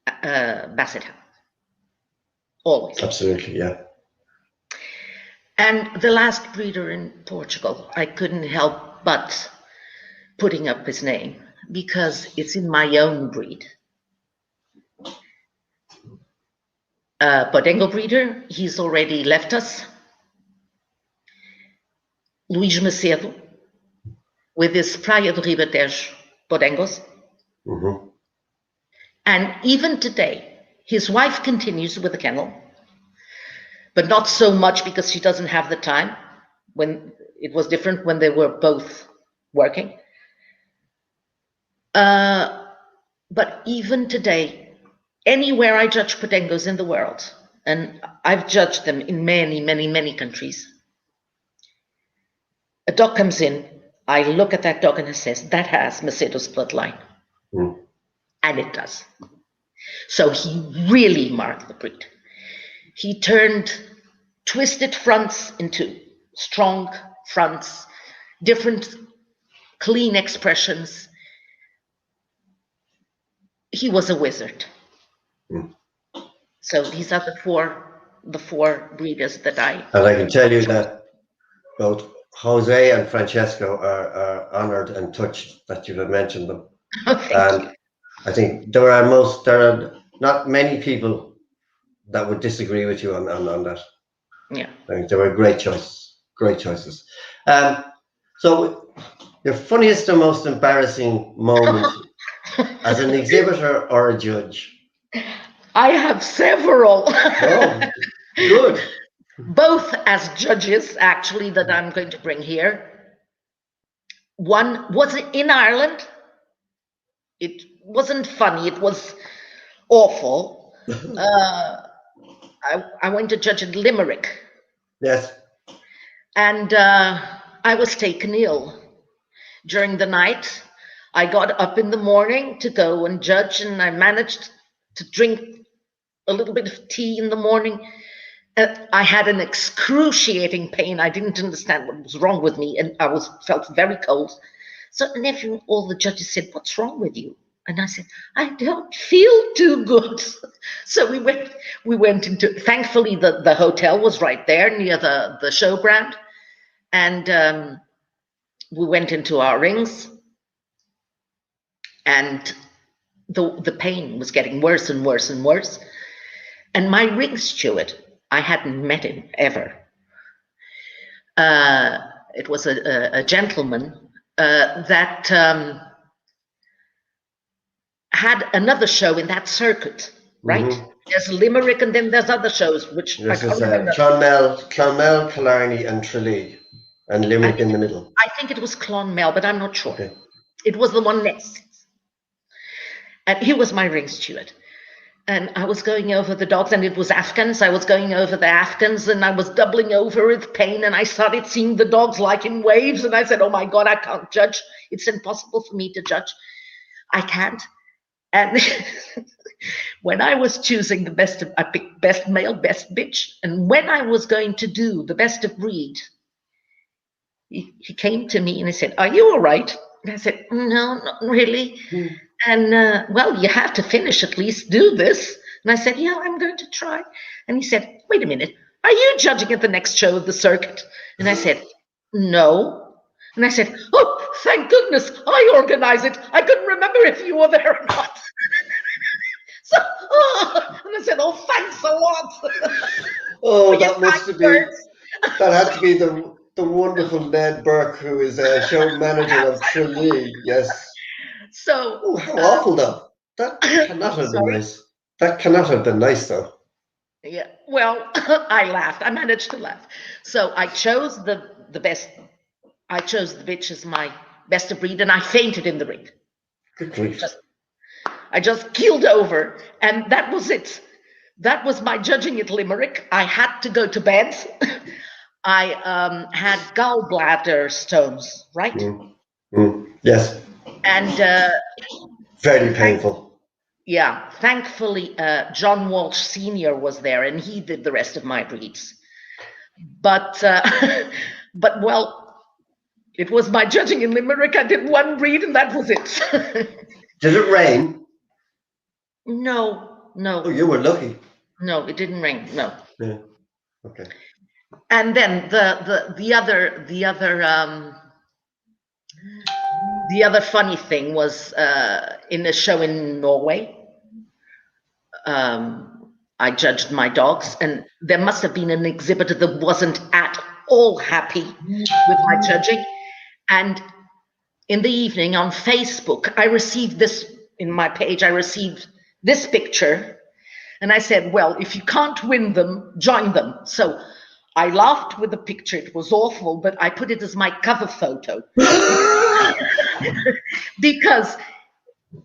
Basset hounds. Always. Absolutely, yeah. And the last breeder in Portugal, I couldn't help but putting up his name because it's in my own breed. Podengo breeder, he's already left us. Luís Macedo, with his Praia do Ribatejo Podengos. Mm-hmm. And even today, his wife continues with the kennel, but not so much because she doesn't have the time. When it was different when they were both working. But even today, anywhere I judge Podengos in the world, and I've judged them in many, many, many countries, a dog comes in, I look at that dog and it says, that has Macedo's bloodline. Mm. And it does. So he really marked the breed. He turned twisted fronts into strong fronts, different clean expressions. He was a wizard. Mm. So these are the four breeders that I. And I can tell you that both Jose and Francesco are honored and touched that you have mentioned them. Oh, thank And you. I think there are not many people that would disagree with you on that. Yeah. I think they were great choices. Great choices. So your funniest or most embarrassing moment as an exhibitor or a judge? I have several. Oh, good. Both as judges, actually, that I'm going to bring here. One was in Ireland. It wasn't funny. It was awful. I went to judge in Limerick, Yes. and I was taken ill during the night. I got up in the morning to go and judge, and I managed to drink a little bit of tea in the morning. I had an excruciating pain. I didn't understand what was wrong with me, and I felt very cold. So, and all the judges said, "What's wrong with you?" And I said, "I don't feel too good." So we went into. Thankfully, the hotel was right there near the show ground, and we went into our rings, and the pain was getting worse and worse and worse. And my ring steward, I hadn't met him ever. It was a gentleman that had another show in that circuit, right? Mm-hmm. There's Limerick, and then there's other shows, which I This can't is remember. Clonmel, Killarney, and Tralee, and Limerick in the middle. I think it was Clonmel, but I'm not sure. Okay. It was the one next. And he was my ring steward. And I was going over the dogs, and it was Afghans. I was going over the Afghans, and I was doubling over with pain, and I started seeing the dogs like in waves, and I said, oh my God, I can't judge. It's impossible for me to judge. I can't. And when I was choosing the best, I picked best male, best bitch. And when I was going to do the best of breed, he came to me and he said, are you all right? And I said, no, not really. And well, you have to finish, at least do this. And I said, yeah, I'm going to try. And he said, wait a minute, are you judging at the next show of the circuit? And I said, no. And I said, oh, thank goodness, I organize it. I couldn't remember if you were there or not. And I said, "Oh, thanks a lot." Oh, For your that must kind have been, words. that had to be the wonderful Ned Burke, who is a show manager of Tralee. Yes. So, Oh, how awful though. That cannot have been sorry. nice. That cannot have been nice though. Yeah. Well, I laughed. I managed to laugh. So I chose the best. I chose the bitch as my best of breed, and I fainted in the ring. Good grief. I just keeled over, and that was it. That was my judging at Limerick. I had to go to bed. I had gallbladder stones, right? Mm. Mm. Yes. And Very painful. yeah, thankfully, John Walsh Sr. was there, and he did the rest of my breeds. But, but well, it was my judging in Limerick. I did one breed, and that was it. Did it rain? No, Oh, no, you were lucky. no, it didn't rain. No. Yeah. Okay. And then the other funny thing was in a show in Norway. I judged my dogs, and there must have been an exhibitor that wasn't at all happy with my judging. And in the evening on Facebook, I received this in my page. I received this picture, and I said, "Well, if you can't win them, join them." So I laughed with the picture. It was awful, but I put it as my cover photo because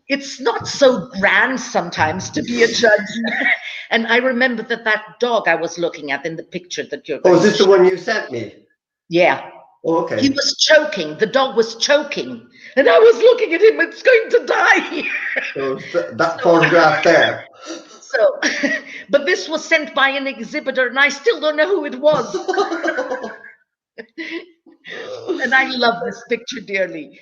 it's not so grand sometimes to be a judge. And I remember that dog I was looking at in the picture that you're Oh, going is this to the one you sent me? Yeah. Oh, okay. He was choking. The dog was choking. And I was looking at him, it's going to die. So that photograph there. So, but this was sent by an exhibitor, and I still don't know who it was. And I love this picture dearly.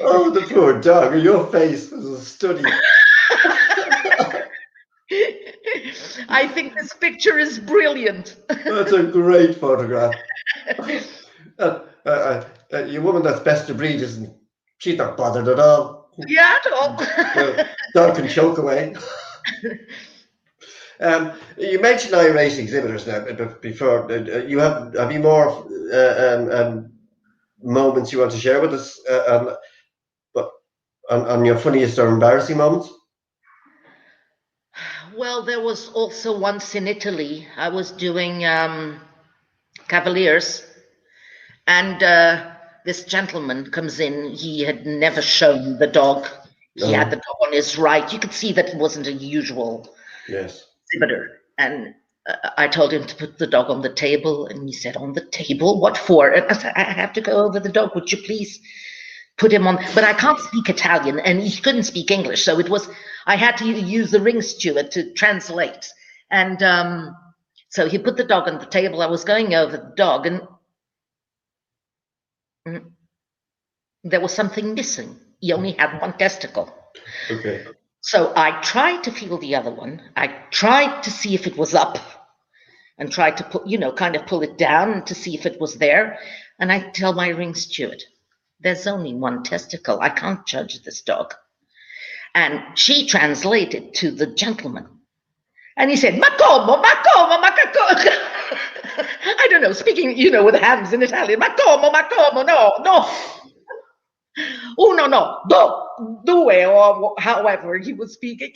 Oh, the poor dog. Your face was a study. I think this picture is brilliant. That's a great photograph. Your woman that's best of breed isn't, she's not bothered at all. Yeah, at all. The dog can choke away. You mentioned irate exhibitors now before. You have you more moments you want to share with us but on your funniest or embarrassing moments? Well, there was also once in Italy, I was doing Cavaliers, and this gentleman comes in. He had never shown the dog. He had the dog on his right. You could see that he wasn't a usual exhibitor. And I told him to put the dog on the table, and he said, "On the table? What for?" And I said, "I have to go over the dog. Would you please put him on?" But I can't speak Italian, and he couldn't speak English, so I had to use the ring steward to translate. And so he put the dog on the table. I was going over the dog, and there was something missing. He only had one testicle. Okay. So I tried to feel the other one. I tried to see if it was up, and tried to kind of pull it down to see if it was there. And I tell my ring steward, "There's only one testicle. I can't judge this dog." And she translated to the gentleman. And he said, "Ma como, ma como, ma como." I don't know, speaking, with hands in Italian. "Ma como, no. Uno, no, due," or however he was speaking.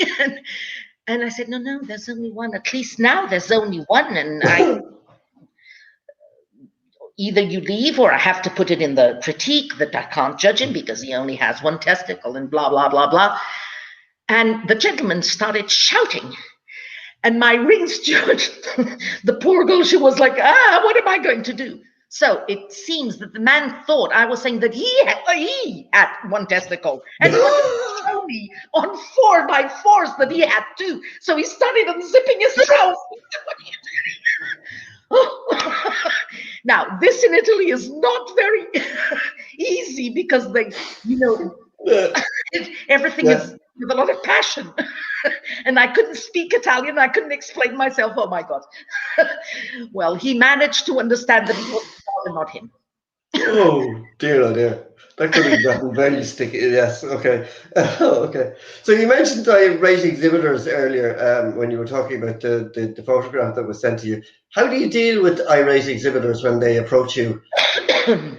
And I said, no, there's only one. At least now there's only one. And either you leave, or I have to put it in the critique that I can't judge him because he only has one testicle, and blah, blah, blah, blah. And the gentleman started shouting. And my ring steward, the poor girl, she was like, what am I going to do? So it seems that the man thought I was saying that he had one testicle, and he wanted to show me on 4x4s that he had two. So he started unzipping his trousers. Now, this in Italy is not very easy because they, everything is with a lot of passion. And I couldn't speak Italian. I couldn't explain myself. Oh my God. Well, he managed to understand that it was not him. Oh dear, oh dear. That could have gotten very sticky. Yes. Okay. Okay. So you mentioned irate exhibitors earlier when you were talking about the photograph that was sent to you. How do you deal with irate exhibitors when they approach you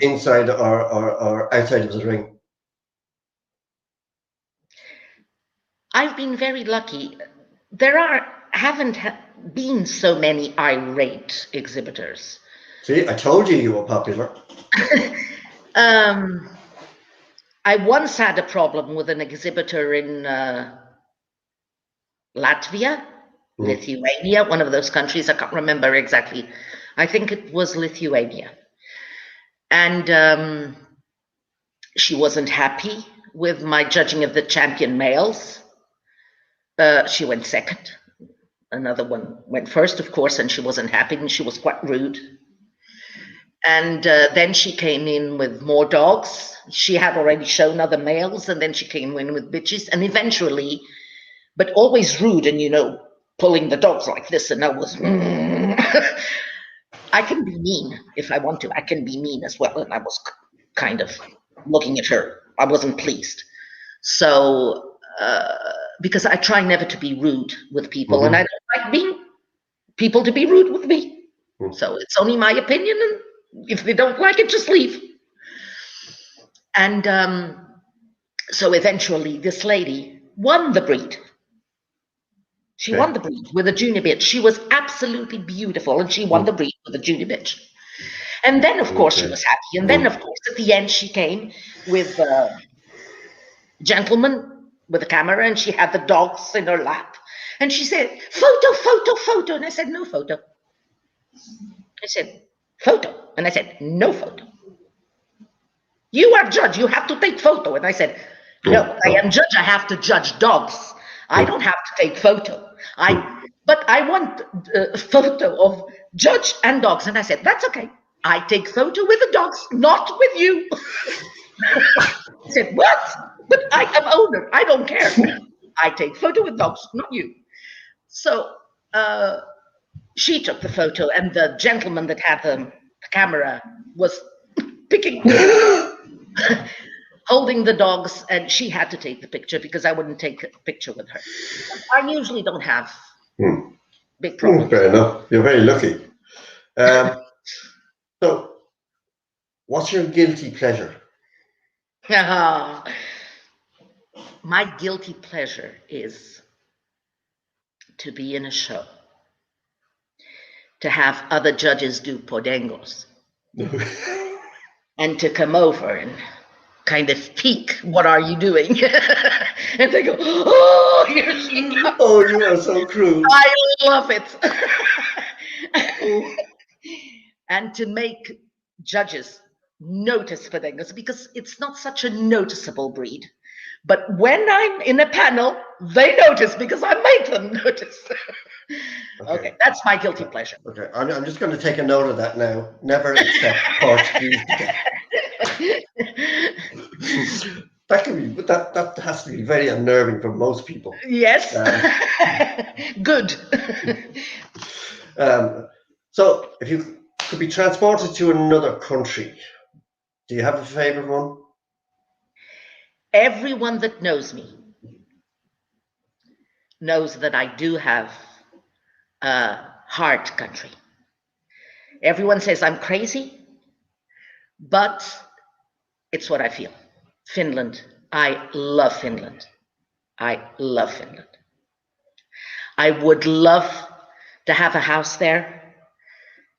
inside or outside of the ring? I've been very lucky. Haven't been so many irate exhibitors. See, I told you were popular. I once had a problem with an exhibitor in Latvia, Lithuania, one of those countries. I can't remember exactly. I think it was Lithuania. And she wasn't happy with my judging of the champion males. She went second. Another one went first, of course, and she wasn't happy, and she was quite rude. And then she came in with more dogs. She had already shown other males, and then she came in with bitches. And eventually, but always rude and, pulling the dogs like this. And I was, I can be mean if I want to. I can be mean as well. And I was kind of looking at her. I wasn't pleased. So, because I try never to be rude with people, and I don't like people to be rude with me. So it's only my opinion, and if they don't like it, just leave. And so eventually this lady won the breed. She won the breed with a junior bitch. She was absolutely beautiful, and she won the breed with a junior bitch. And then, of course, she was happy. And then, of course, at the end, she came with a gentleman with a camera, and she had the dogs in her lap. And she said, photo, photo, photo. And I said, no photo. I said, photo. And I said, no photo. You are judge. You have to take photo. And I said, no, I am judge. I have to judge dogs. I don't have to take photo. But I want a photo of judge and dogs. And I said, that's okay. I take photo with the dogs, not with you. I said, what? But I am owner. I don't care. I take photo with dogs, not you. So she took the photo, and the gentleman that had the camera was picking, holding the dogs, and she had to take the picture because I wouldn't take a picture with her. I usually don't have big problems. Fair enough. You're very lucky. So, what's your guilty pleasure? My guilty pleasure is to be in a show, to have other judges do podengos, and to come over and kind of peek, what are you doing? And they go, oh, here she comes. Oh, you are so cruel. I love it. And to make judges notice podengos, because it's not such a noticeable breed. But when I'm in a panel, they notice because I make them notice. Okay, that's my guilty pleasure. Okay, I'm just going to take a note of that now. Never accept Portuguese. That has to be very unnerving for most people. Yes. Good. So, if you could be transported to another country, do you have a favorite one? Everyone that knows me knows that I do have a hard country. Everyone says I'm crazy, but it's what I feel. Finland. I love Finland. I love Finland. I would love to have a house there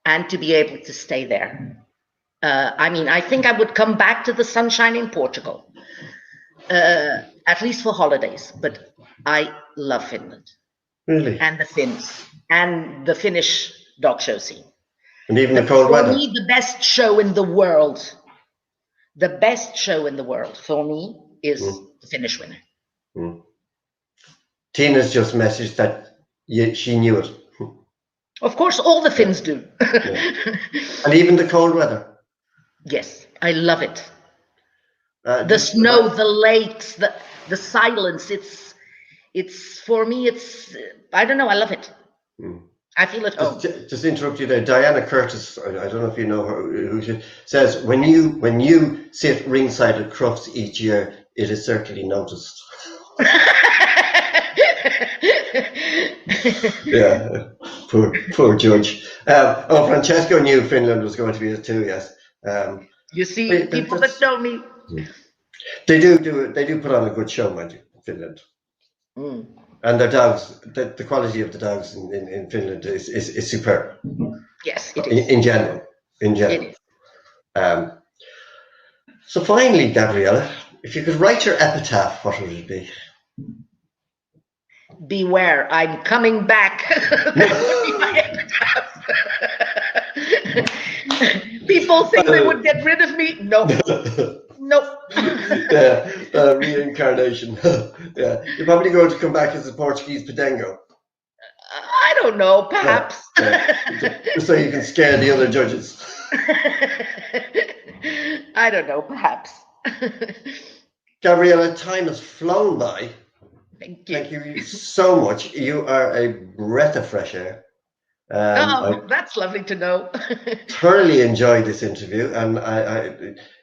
and to be able to stay there. I think I would come back to the sunshine in Portugal, at least for holidays, but I love Finland. Really? And the Finns, and the Finnish dog show scene. And even the cold weather? For me, the best show in the world, for me is the Finnish winner. Tina's just messaged that she knew it. Of course, all the Finns do. And even the cold weather? Yes, I love it. The snow, the lakes, the silence, it's for me, I don't know, I love it. I feel at home. Just interrupt you there. Diana Curtis, I don't know if you know her, who she says, when you sit ringside at Crufts each year, it is certainly noticed. Yeah, poor Judge. Francesco knew Finland was going to be it too. Yes. You see, people that know me. They do put on a good show, mind you, Finland. Mm. And their dogs, the quality of the dogs in Finland is superb. Yes, it is. In general. It is. So finally, Gabriela, if you could write your epitaph, what would it be? Beware, I'm coming back. That would be my epitaph. People think they would get rid of me. No. Nope. Yeah, reincarnation. Yeah, you're probably going to come back as a Portuguese Padengo. I don't know, perhaps. Yeah. So you can scare the other judges. I don't know, perhaps. Gabriela, time has flown by. Thank you. Thank you so much. You are a breath of fresh air. That's lovely to know. Thoroughly enjoyed this interview, and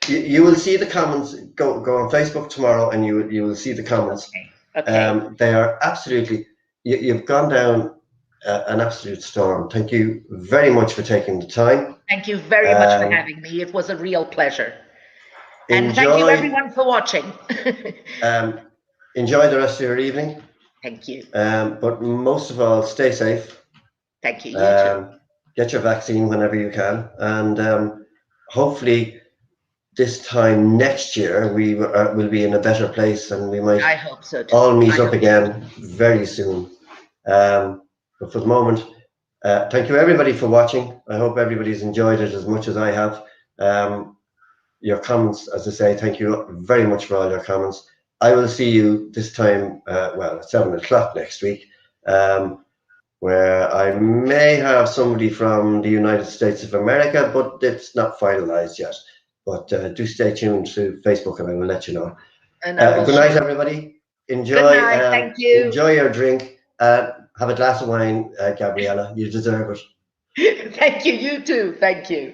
you will see the comments. Go on Facebook tomorrow, and you will see the comments. Okay. They are absolutely. You've gone down an absolute storm. Thank you very much for taking the time. Thank you very much for having me. It was a real pleasure. And thank you everyone for watching. Enjoy the rest of your evening. Thank you. But most of all, stay safe. Thank you. You too. Get your vaccine whenever you can, and hopefully this time next year we will be in a better place, and we might. I hope so too. All meet up again very soon. But for the moment, thank you everybody for watching. I hope everybody's enjoyed it as much as I have. Your comments, as I say, thank you very much for all your comments. I will see you this time, at 7 o'clock next week, where I may have somebody from the United States of America, but it's not finalized yet. But do stay tuned to Facebook, and I will let you know. Good night, everybody. Enjoy. Good night. Thank you. Enjoy your drink. Have a glass of wine, Gabriela. You deserve it. Thank you. You too. Thank you.